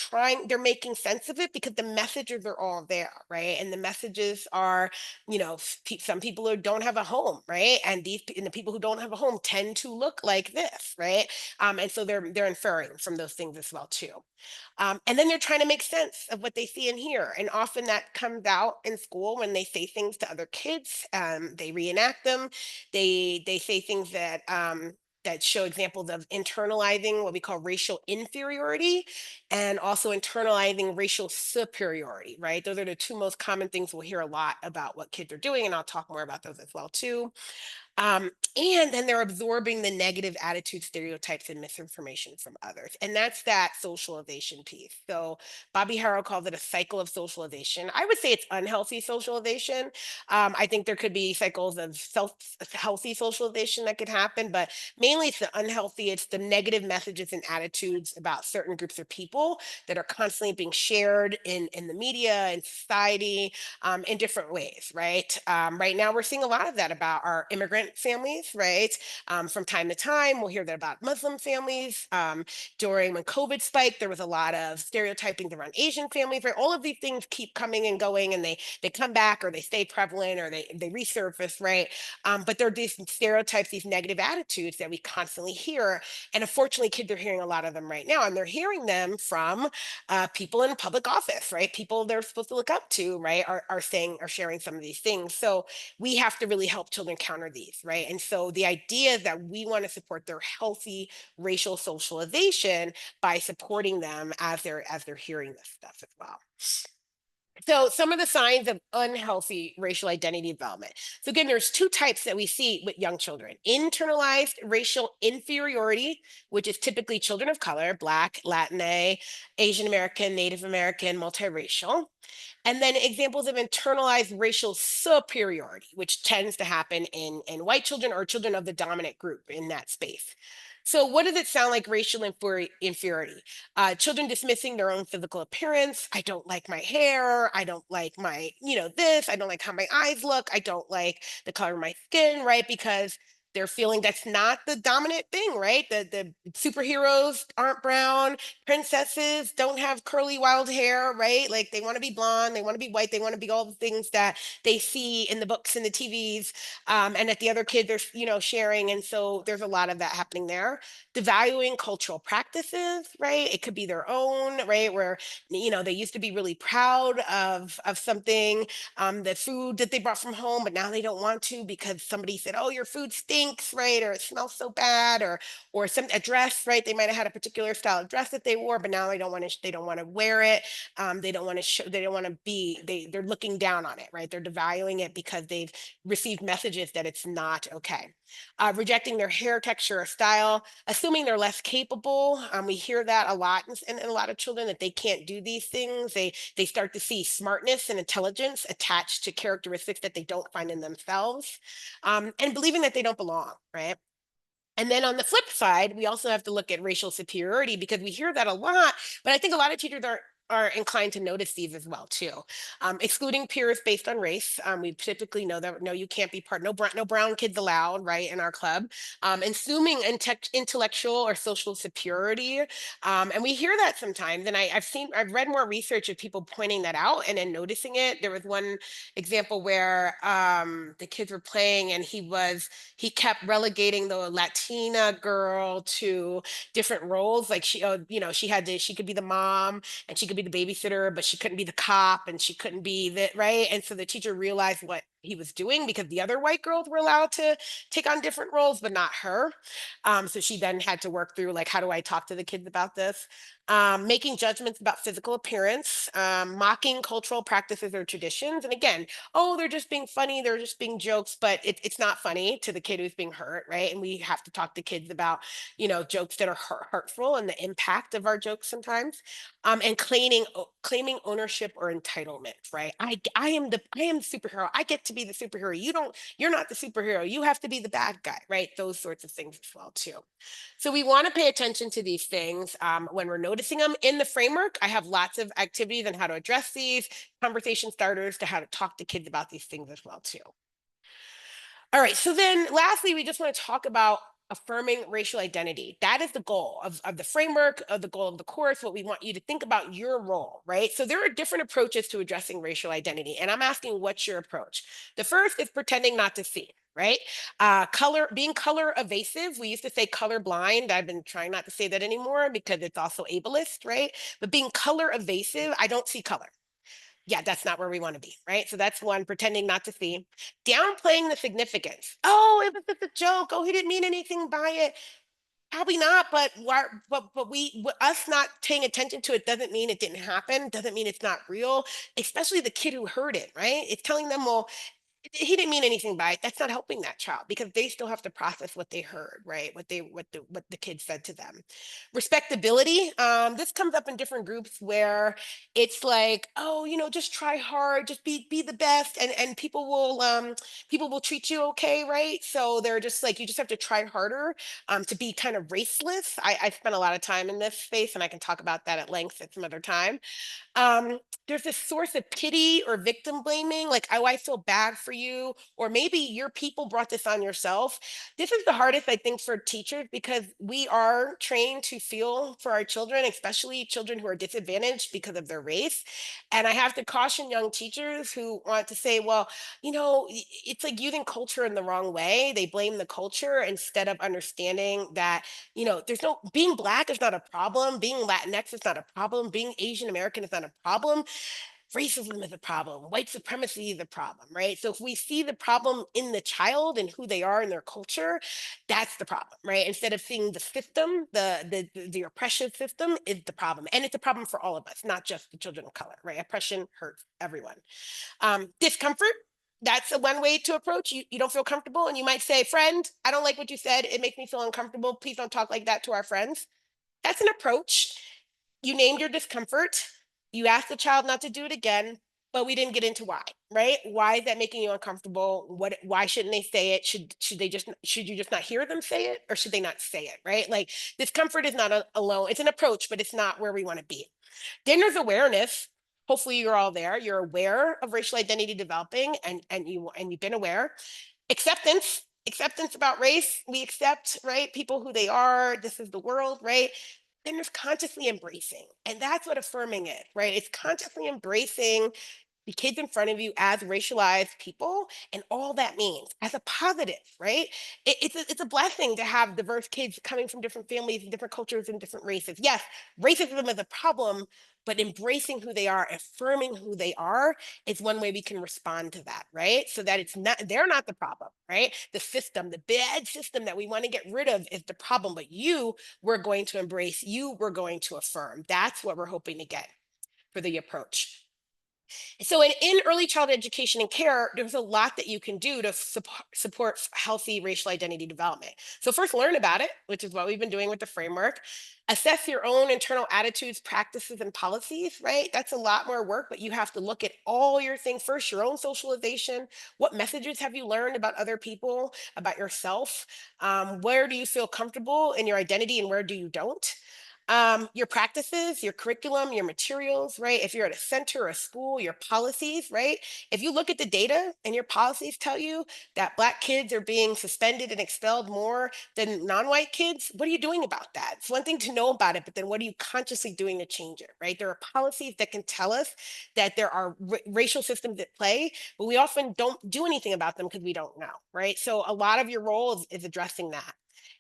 making sense of it because the messages are all there, right? And the messages are, some people who don't have a home, right? And the people who don't have a home tend to look like this, right? And so they're inferring from those things as well too. And then they're trying to make sense of what they see and hear. And often that comes out in school when they say things to other kids. They reenact them. They say things that show examples of internalizing what we call racial inferiority and also internalizing racial superiority, right? Those are the two most common things we'll hear a lot about what kids are doing. And I'll talk more about those as well too. And then they're absorbing the negative attitude, stereotypes, and misinformation from others. And that's that socialization piece. So Bobby Harrell calls it a cycle of socialization. I would say it's unhealthy socialization. I think there could be cycles of healthy socialization that could happen, but mainly it's the unhealthy, it's the negative messages and attitudes about certain groups of people that are constantly being shared in the media, in society, in different ways, right? Right now, we're seeing a lot of that about our immigrant families, right? From time to time, we'll hear that about Muslim families. During when COVID spiked, there was a lot of stereotyping around Asian families, right? All of these things keep coming and going, and they come back or they stay prevalent or they resurface, right? But there are these stereotypes, these negative attitudes that we constantly hear, and unfortunately, kids are hearing a lot of them right now, and they're hearing them from people in public office, right? People they're supposed to look up to, right? Are sharing some of these things. So we have to really help children counter these, right? And so the idea is that we want to support their healthy racial socialization by supporting them as they're hearing this stuff as well. So some of the signs of unhealthy racial identity development. So again, there's two types that we see with young children. Internalized racial inferiority, which is typically children of color, Black, Latina, Asian American, Native American, multiracial. And then examples of internalized racial superiority, which tends to happen in white children or children of the dominant group in that space. So what does it sound like racial inferiority? Children dismissing their own physical appearance. I don't like my hair. I don't like my, this. I don't like how my eyes look. I don't like the color of my skin, right? Because they're feeling that's not the dominant thing, right? The superheroes aren't brown, princesses don't have curly wild hair, right? Like they want to be blonde, they want to be white, they want to be all the things that they see in the books and the TVs, and that the other kids are, sharing. And so there's a lot of that happening there. Devaluing cultural practices, right? It could be their own, right? Where they used to be really proud of something, the food that they brought from home, but now they don't want to because somebody said, "Oh, your food stinks," right? Or it smells so bad, or some a dress, right? They might have had a particular style of dress that they wore, but now they don't want to wear it. They don't want to show, they don't want to be, they're looking down on it, right? They're devaluing it because they've received messages that it's not okay. Rejecting their hair texture or style, assuming they're less capable. We hear that a lot in a lot of children that they can't do these things. They start to see smartness and intelligence attached to characteristics that they don't find in themselves, and believing that they don't belong, right? And then on the flip side, we also have to look at racial superiority because we hear that a lot, but I think a lot of teachers are inclined to notice these as well too. Excluding peers based on race. We typically know that no, you can't be part. No brown kids allowed, right, in our club. Assuming intellectual or social superiority, and we hear that sometimes. And I've read more research of people pointing that out and then noticing it. There was one example where the kids were playing, and he kept relegating the Latina girl to different roles. Like she could be the mom and she could be the babysitter, but she couldn't be the cop and she couldn't be the right. And so the teacher realized what he was doing because the other white girls were allowed to take on different roles, but not her. So she then had to work through like, how do I talk to the kids about this? Making judgments about physical appearance, mocking cultural practices or traditions. And again, oh, they're just being funny, they're just being jokes, but it's not funny to the kid who's being hurt, right? And we have to talk to kids about, jokes that are hurtful and the impact of our jokes sometimes. And claiming ownership or entitlement, right? I am the superhero. I get to be the superhero. You're not the superhero. You have to be the bad guy, right? Those sorts of things as well too. So we want to pay attention to these things when we're noticing them in the framework. I have lots of activities on how to address these, conversation starters to how to talk to kids about these things as well too. All right, so then lastly, we just want to talk about affirming racial identity. That is the goal of the framework, of the goal of the course, what we want you to think about your role, right? So there are different approaches to addressing racial identity, and I'm asking what's your approach? The first is pretending not to see, right? Being color evasive. We used to say color blind. I've been trying not to say that anymore because it's also ableist, right? But being color evasive, I don't see color. Yeah, that's not where we want to be, right? So that's one, pretending not to see. Downplaying the significance. Oh, it was just a joke. Oh, he didn't mean anything by it. Probably not, us not paying attention to it doesn't mean it didn't happen. Doesn't mean it's not real. Especially the kid who heard it, right? It's telling them, well, he didn't mean anything by it. That's not helping that child because they still have to process what they heard, right? What the kid said to them. Respectability. This comes up in different groups where it's like, oh, just try hard, just be the best, and people will treat you okay, right? So they're just like, you just have to try harder to be kind of raceless. I spent a lot of time in this space, and I can talk about that at length at some other time. um there's this source of pity or victim blaming, like, oh, I feel bad for you, or maybe your people brought this on yourself. This is the hardest, I think, for teachers because we are trained to feel for our children, especially children who are disadvantaged because of their race. And I have to caution young teachers who want to say, well, it's like using culture in the wrong way. They blame the culture instead of understanding that, there's no being black is not a problem, being Latinx is not a problem, being Asian American is not a problem. Racism is a problem, white supremacy is a problem, right? So if we see the problem in the child and who they are in their culture, that's the problem, right? Instead of seeing the system, the oppression system is the problem. And it's a problem for all of us, not just the children of color, right? Oppression hurts everyone. Discomfort. That's a one way to approach. You don't feel comfortable, and you might say, friend, I don't like what you said. It makes me feel uncomfortable. Please don't talk like that to our friends. That's an approach. You named your discomfort. You asked the child not to do it again, but we didn't get into why, right? Why is that making you uncomfortable? Why shouldn't they say it? Should you just not hear them say it, or should they not say it, right? Like, discomfort is not alone. It's an approach, but it's not where we want to be. Then there's awareness. Hopefully you're all there. You're aware of racial identity developing, and you've been aware. Acceptance about race. We accept, right, people who they are. This is the world, right? Then there's consciously embracing. And that's what affirming is, right? It's consciously embracing the kids in front of you as racialized people and all that means as a positive, right? It's a blessing to have diverse kids coming from different families and different cultures and different races. Yes, racism is a problem, but embracing who they are, affirming who they are, is one way we can respond to that, right? So that they're not the problem, right? The system, the bad system that we want to get rid of is the problem, but we're going to embrace, we're going to affirm. That's what we're hoping to get for the approach. So in early childhood education and care, there's a lot that you can do to support healthy racial identity development. So first, learn about it, which is what we've been doing with the framework. Assess your own internal attitudes, practices, and policies, right? That's a lot more work, but you have to look at all your things first, your own socialization. What messages have you learned about other people, about yourself? Where do you feel comfortable in your identity and where do you don't? Your practices, your curriculum, your materials, right? If you're at a center or a school, your policies, right? If you look at the data and your policies tell you that Black kids are being suspended and expelled more than non-white kids, what are you doing about that? It's one thing to know about it, but then what are you consciously doing to change it, right? There are policies that can tell us that there are racial systems at play, but we often don't do anything about them because we don't know, right? So a lot of your role is addressing that.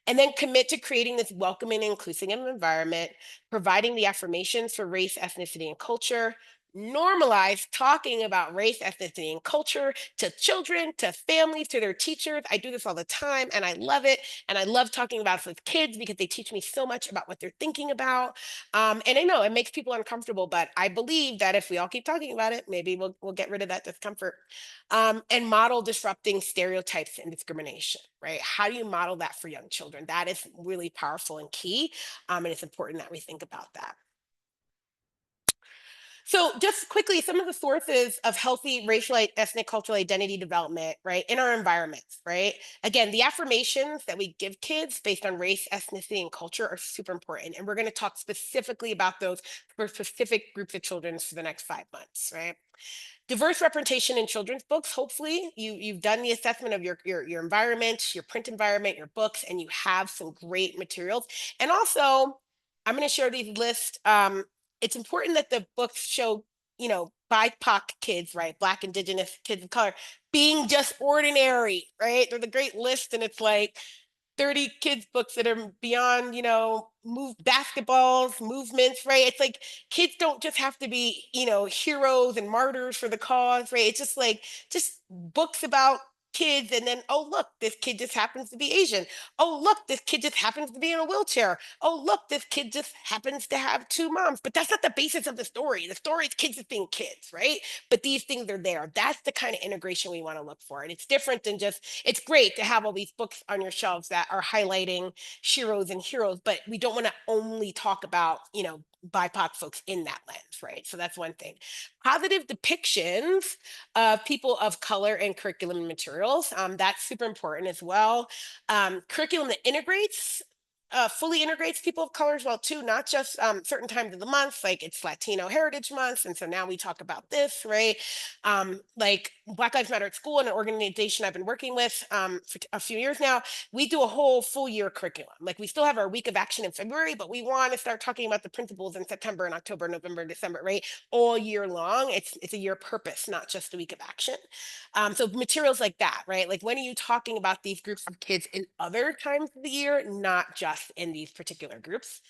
And then commit to creating this welcoming and inclusive environment, providing the affirmations for race, ethnicity, and culture. Normalize talking about race, ethnicity, and culture to children, to families, to their teachers. I do this all the time and I love it. And I love talking about it with kids because they teach me so much about what they're thinking about. And I know it makes people uncomfortable, but I believe that if we all keep talking about it, maybe we'll get rid of that discomfort. And model disrupting stereotypes and discrimination, right? How do you model that for young children? That is really powerful and key. And it's important that we think about that. So, just quickly, some of the sources of healthy racial, ethnic, cultural identity development, right, in our environments, right? Again, the affirmations that we give kids based on race, ethnicity, and culture are super important. And we're going to talk specifically about those for specific groups of children for the next 5 months, right? Diverse representation in children's books. Hopefully you've done the assessment of your environment, your print environment, your books, and you have some great materials. And also, I'm going to share these lists. It's important that the books show, BIPOC kids, right? Black, Indigenous, kids of color being just ordinary, right? They're the great list, and it's like 30 kids books that are beyond, move basketballs, movements, right? It's like kids don't just have to be, heroes and martyrs for the cause, right? It's just like just books about kids, and then, oh look, this kid just happens to be Asian. Oh look, this kid just happens to be in a wheelchair. Oh look, this kid just happens to have two moms. But that's not the basis of the story. The story is kids just being kids, right? But these things are there. That's the kind of integration we want to look for. And it's different than just, it's great to have all these books on your shelves that are highlighting sheroes and heroes, but we don't want to only talk about, BIPOC folks in that lens, right? So that's one thing. Positive depictions of people of color in curriculum and materials. That's super important as well. Curriculum that integrates fully integrates people of color as well too, not just certain times of the month, like it's Latino Heritage Month, and so now we talk about this, right? Like Black Lives Matter at School, an organization I've been working with for a few years now. We do a whole full year curriculum. Like we still have our week of action in February, but we want to start talking about the principles in September and October, November, December, right? All year long. It's a year purpose, not just a week of action. So materials like that, right? Like when are you talking about these groups of kids in other times of the year, not just in these particular groups,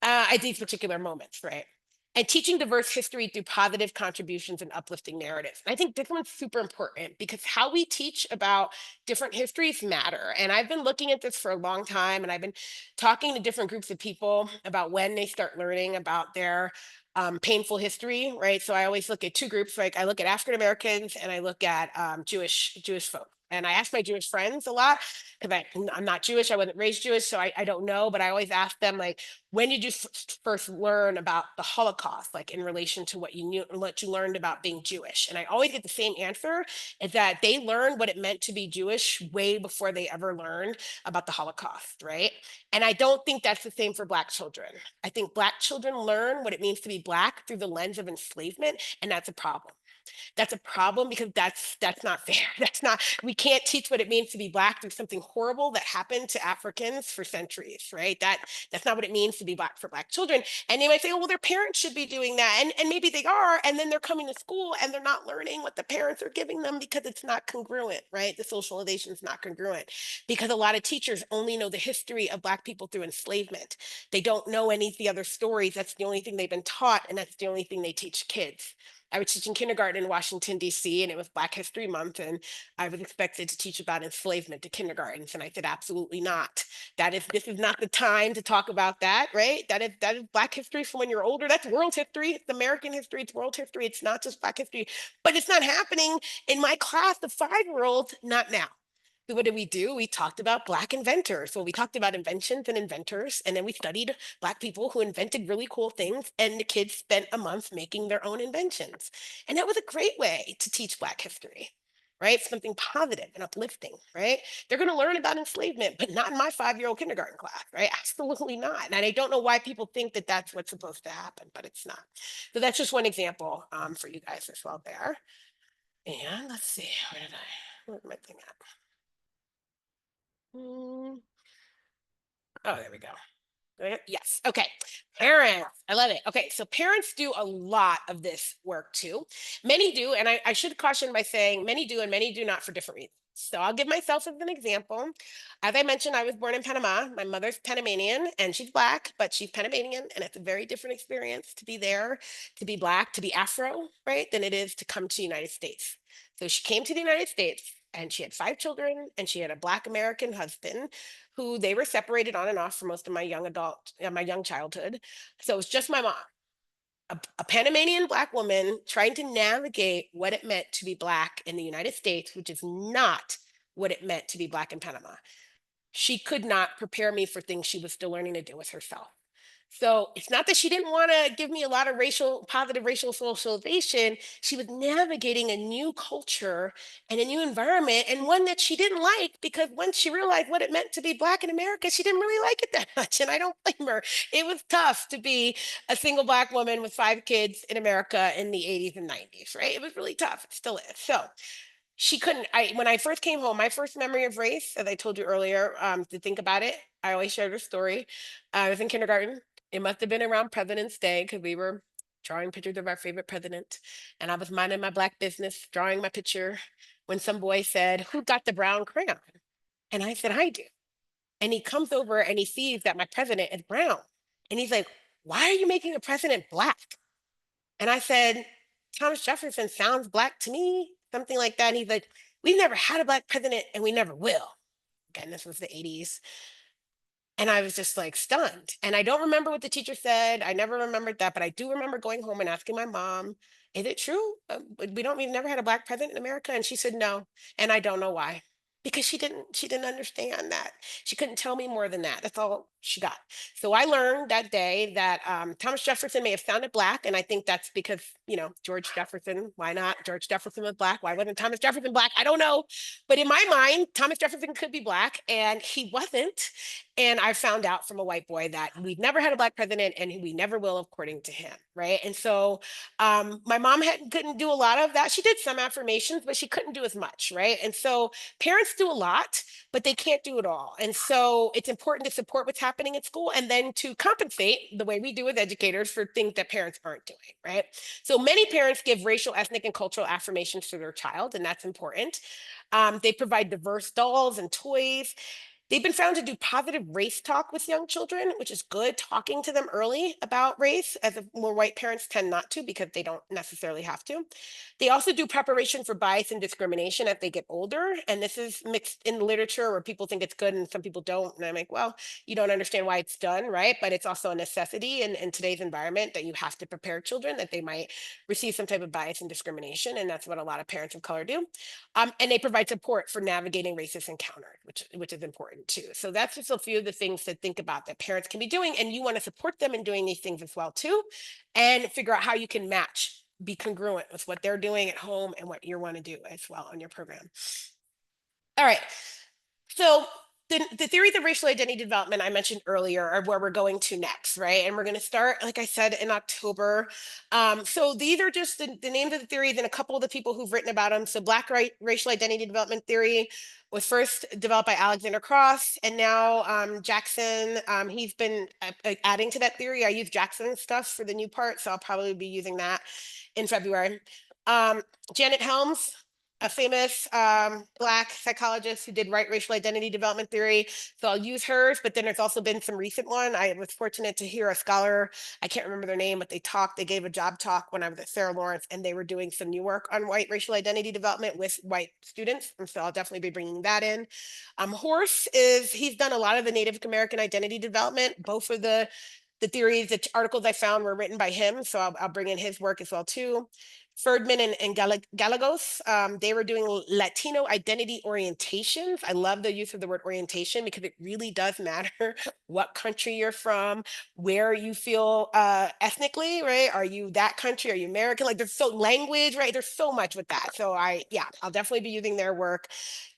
at these particular moments, right? And teaching diverse history through positive contributions and uplifting narratives. And I think this one's super important because how we teach about different histories matter. And I've been looking at this for a long time, and I've been talking to different groups of people about when they start learning about their painful history, right? So I always look at two groups. Like I look at African Americans and I look at Jewish folk. And I ask my Jewish friends a lot because I'm not Jewish. I wasn't raised Jewish, so I don't know. But I always ask them, like, when did you first learn about the Holocaust, like in relation to what you knew, what you learned about being Jewish? And I always get the same answer: is that they learned what it meant to be Jewish way before they ever learned about the Holocaust, right? And I don't think that's the same for Black children. I think Black children learn what it means to be Black through the lens of enslavement, and that's a problem. That's a problem because that's not fair. That's not, we can't teach what it means to be Black through something horrible that happened to Africans for centuries, right? That's not what it means to be Black for Black children. And they might say, oh, well, their parents should be doing that. And maybe they are, and then they're coming to school and they're not learning what the parents are giving them because it's not congruent, right? The socialization is not congruent because a lot of teachers only know the history of Black people through enslavement. They don't know any of the other stories. That's the only thing they've been taught, and that's the only thing they teach kids. I was teaching kindergarten in Washington, D.C., and it was Black History Month, and I was expected to teach about enslavement to kindergartens. And I said, absolutely not. This is not the time to talk about that, right? That is Black history from when you're older. That's world history. It's American history. It's world history. It's not just Black history. But it's not happening in my class of 5-year-olds, not now. So what did we do? We talked about Black inventors. So we talked about inventions and inventors, and then we studied Black people who invented really cool things, and the kids spent a month making their own inventions. And that was a great way to teach Black history. right? Something positive and uplifting, right? They're going to learn about enslavement, but not in my 5-year-old kindergarten class, right? Absolutely not. And I don't know why people think that that's what's supposed to happen, but it's not. So that's just one example for you guys as well there. And let's see, where my thing at? Oh, there we go. Yes. Okay. Parents. I love it. Okay. So parents do a lot of this work too. Many do. And I should caution by saying many do and many do not for different reasons. So I'll give myself as an example. As I mentioned, I was born in Panama. My mother's Panamanian and she's Black, but she's Panamanian. And it's a very different experience to be there, to be Black, to be Afro, right, than it is to come to the United States. So she came to the United States and she had 5 children and she had a Black American husband who they were separated on and off for most of my young childhood. So it was just my mom, a Panamanian Black woman trying to navigate what it meant to be Black in the United States, which is not what it meant to be Black in Panama. She could not prepare me for things she was still learning to do with herself. So it's not that she didn't want to give me a lot of positive racial socialization. She was navigating a new culture and a new environment, and one that she didn't like because once she realized what it meant to be Black in America, she didn't really like it that much. And I don't blame her. It was tough to be a single Black woman with 5 kids in America in the 80s and 90s, right? It was really tough. It still is. So she couldn't when I first came home, my first memory of race, as I told you earlier, to think about it, I always share this story. I was in kindergarten. It must have been around President's Day because we were drawing pictures of our favorite president. And I was minding my Black business, drawing my picture, when some boy said, "Who got the brown crayon?" And I said, "I do." And he comes over and he sees that my president is brown. And he's like, "Why are you making the president Black?" And I said, "Thomas Jefferson sounds Black to me," something like that. And he's like, "We've never had a Black president and we never will." Again, this was the 80s. And I was just like stunned. And I don't remember what the teacher said. I never remembered that, but I do remember going home and asking my mom, "Is it true? We've never had a Black president in America." And she said, "No." And I don't know why. Because she didn't understand that. She couldn't tell me more than that. That's all she got. So I learned that day that Thomas Jefferson may have sounded Black. And I think that's because, George Jefferson, why not? George Jefferson was Black. Why wasn't Thomas Jefferson Black? I don't know. But in my mind, Thomas Jefferson could be Black and he wasn't. And I found out from a white boy that we've never had a Black president and we never will, according to him. Right. And so my mom couldn't do a lot of that. She did some affirmations, but she couldn't do as much. Right. And so parents do a lot, but they can't do it all. And so it's important to support what's happening at school and then to compensate the way we do as educators for things that parents aren't doing. Right. So many parents give racial, ethnic, and cultural affirmations to their child, and that's important. They provide diverse dolls and toys. They've been found to do positive race talk with young children, which is good, talking to them early about race, as more white parents tend not to because they don't necessarily have to. They also do preparation for bias and discrimination as they get older. And this is mixed in literature where people think it's good and some people don't. And I'm like, well, you don't understand why it's done, right? But it's also a necessity in today's environment that you have to prepare children that they might receive some type of bias and discrimination. And that's what a lot of parents of color do. And they provide support for navigating racist encounters, which is important too. So that's just a few of the things to think about that parents can be doing, and you want to support them in doing these things as well too, and figure out how you can be congruent with what they're doing at home and what you want to do as well on your program. All right. So the theories of racial identity development I mentioned earlier are where we're going to next, right? And we're going to start, like I said, in October. So these are just the names of the theories and a couple of the people who've written about them. So Black racial identity development theory was first developed by Alexander Cross, and now Jackson, he's been adding to that theory. I use Jackson's stuff for the new part, so I'll probably be using that in February. Janet Helms, a famous Black psychologist who did racial identity development theory. So I'll use hers, but then there's also been some recent one. I was fortunate to hear a scholar, I can't remember their name, but they gave a job talk when I was at Sarah Lawrence, and they were doing some new work on white racial identity development with white students. And so I'll definitely be bringing that in. He's done a lot of the Native American identity development. Both of the theories, the articles I found were written by him. So I'll bring in his work as well too. Ferdman and Galagos. They were doing Latino identity orientations. I love the use of the word orientation because it really does matter what country you're from, where you feel ethnically, right? Are you that country? Are you American? Like there's so language, right? There's so much with that. So yeah, I'll definitely be using their work.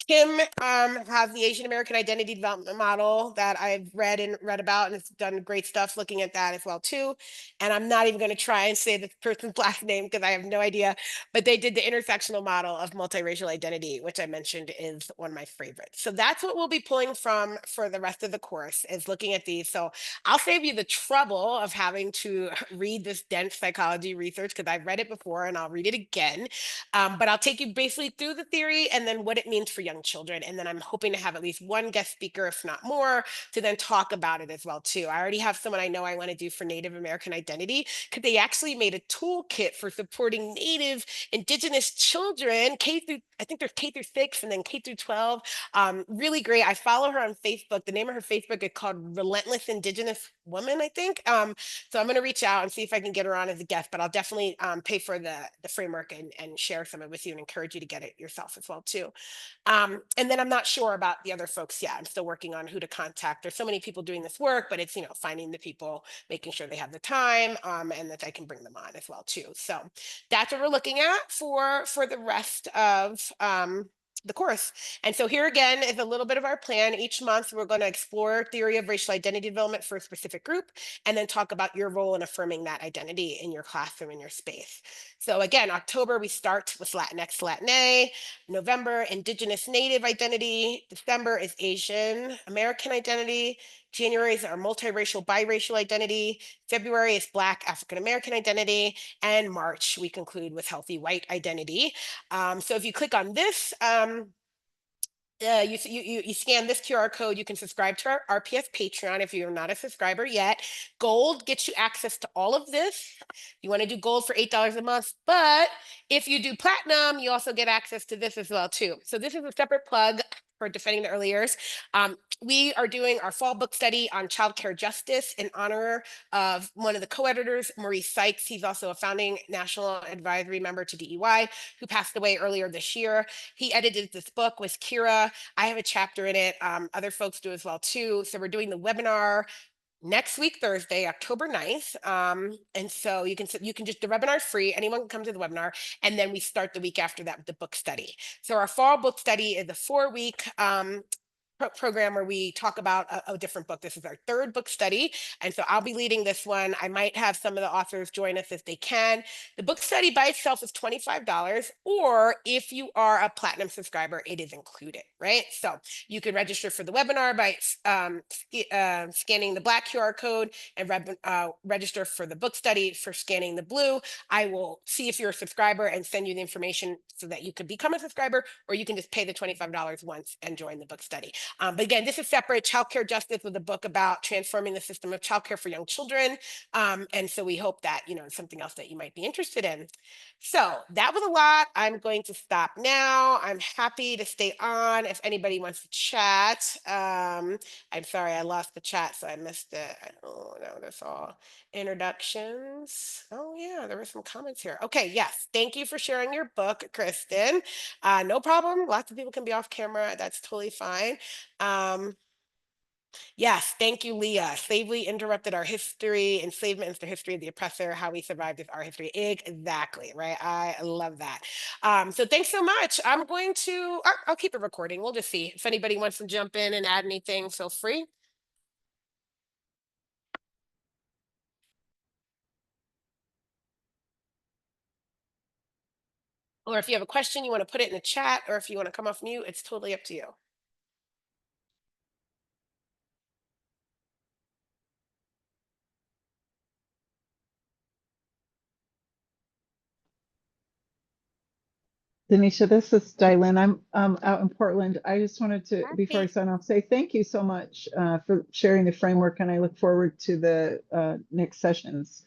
Kim has the Asian American Identity Development Model that I've read about, and has done great stuff looking at that as well too. And I'm not even going to try and say this person's last name because I have no idea. But they did the intersectional model of multiracial identity, which I mentioned is one of my favorites. So that's what we'll be pulling from for the rest of the course, is looking at these. So I'll save you the trouble of having to read this dense psychology research because I've read it before and I'll read it again. But I'll take you basically through the theory and then what it means for young children. And then I'm hoping to have at least one guest speaker, if not more, to then talk about it as well too. I already have someone I know I want to do for Native American identity because they actually made a toolkit for supporting Native Indigenous children, K through, I think there's K through 6 and then K through 12. Really great. I follow her on Facebook. The name of her Facebook is called Relentless Indigenous Woman, I think. So I'm going to reach out and see if I can get her on as a guest, but I'll definitely pay for the framework and share some of it with you and encourage you to get it yourself as well too. And then I'm not sure about the other folks yet. I'm still working on who to contact. There's so many people doing this work, but it's, finding the people, making sure they have the time, and that I can bring them on as well too. So that's what we're looking at for the rest of the course. And so here again is a little bit of our plan. Each month, we're going to explore theory of racial identity development for a specific group, and then talk about your role in affirming that identity in your classroom, in your space. So again, October, we start with Latinx, Latina. November, Indigenous Native identity. December is Asian American identity. January is our multiracial, biracial identity. February is Black African American identity. And March, we conclude with healthy white identity. So if you click on this, you scan this QR code, you can subscribe to our RPS Patreon if you're not a subscriber yet. Gold gets you access to all of this. You want to do gold for $8 a month, but if you do platinum, you also get access to this as well too. So this is a separate plug for Defending the Early Years. We are doing our fall book study on childcare justice in honor of one of the co-editors, Maurice Sykes. He's also a founding national advisory member to DEY, who passed away earlier this year. He edited this book with Kira. I have a chapter in it. Other folks do as well too. So we're doing the webinar next week, Thursday, October 9th. And so you can just, the webinar is free. Anyone can come to the webinar. And then we start the week after that with the book study. So our fall book study is a 4-week program where we talk about a different book. This is our 3rd book study. And so I'll be leading this one. I might have some of the authors join us if they can. The book study by itself is $25, or if you are a platinum subscriber, it is included, right? So you can register for the webinar by scanning the black QR code, and register for the book study for scanning the blue. I will see if you're a subscriber and send you the information so that you could become a subscriber, or you can just pay the $25 once and join the book study. But again, this is separate. Childcare Justice with a book about transforming the system of childcare for young children. And so we hope that, it's something else that you might be interested in. So that was a lot. I'm going to stop now. I'm happy to stay on if anybody wants to chat. I'm sorry, I lost the chat, so I missed it. Oh, no, that's all. Introductions. Oh, yeah, there were some comments here. Okay, yes. Thank you for sharing your book, Kristen. No problem. Lots of people can be off camera. That's totally fine. Yes, thank you, Leah. Slavery interrupted our history. Enslavement is the history of the oppressor. How we survived is our history. Exactly, right? I love that. So thanks so much. I'm going to, I'll keep it recording. We'll just see. If anybody wants to jump in and add anything, feel free. Or if you have a question, you want to put it in the chat, or if you want to come off mute, it's totally up to you. Denisha, this is Dylan. I'm out in Portland. I just wanted to, before I sign off, say thank you so much for sharing the framework, and I look forward to the next sessions.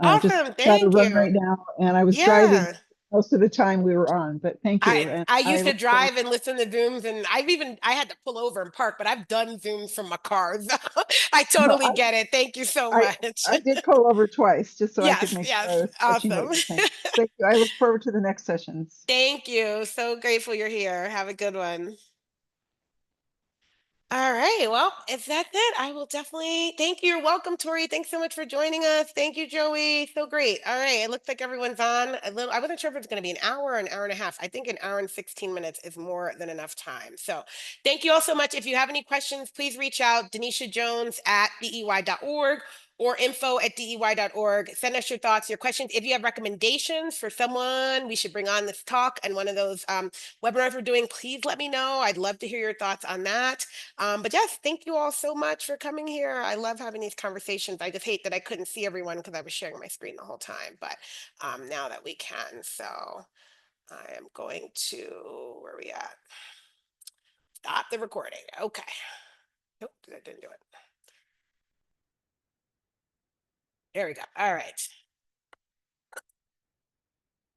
Just Awesome. got to Thank run you. right now, and I was driving. Yeah. most of the time we were on, but thank you. I And I I used to look forward. drive and listen to Zooms, and I had to pull over and park, but I've done Zooms from my car. So I No, totally get it. Thank you so I, much. I did pull over twice just so I could Yes, make yes, sure I was catching what awesome. you were saying. Thank you. I look forward to the next sessions. Thank you. So grateful you're here. Have a good one. All right. Well, if that's it, I will definitely thank you. You're welcome, Tori. Thanks so much for joining us. Thank you, Joey. So great. All right. It looks like everyone's on a little. I wasn't sure if it's going to be an hour or an hour and a half. I think an hour and 16 minutes is more than enough time. So thank you all so much. If you have any questions, please reach out, Denisha Jones at DEY.org or info@dey.org. Send us your thoughts, your questions. If you have recommendations for someone we should bring on this talk and one of those webinars we're doing, please let me know. I'd love to hear your thoughts on that. But yes, thank you all so much for coming here. I love having these conversations. I just hate that I couldn't see everyone because I was sharing my screen the whole time, but now that we can, so I am going to, where are we at? Stop the recording. Okay. Nope, that didn't do it. There we go. All right.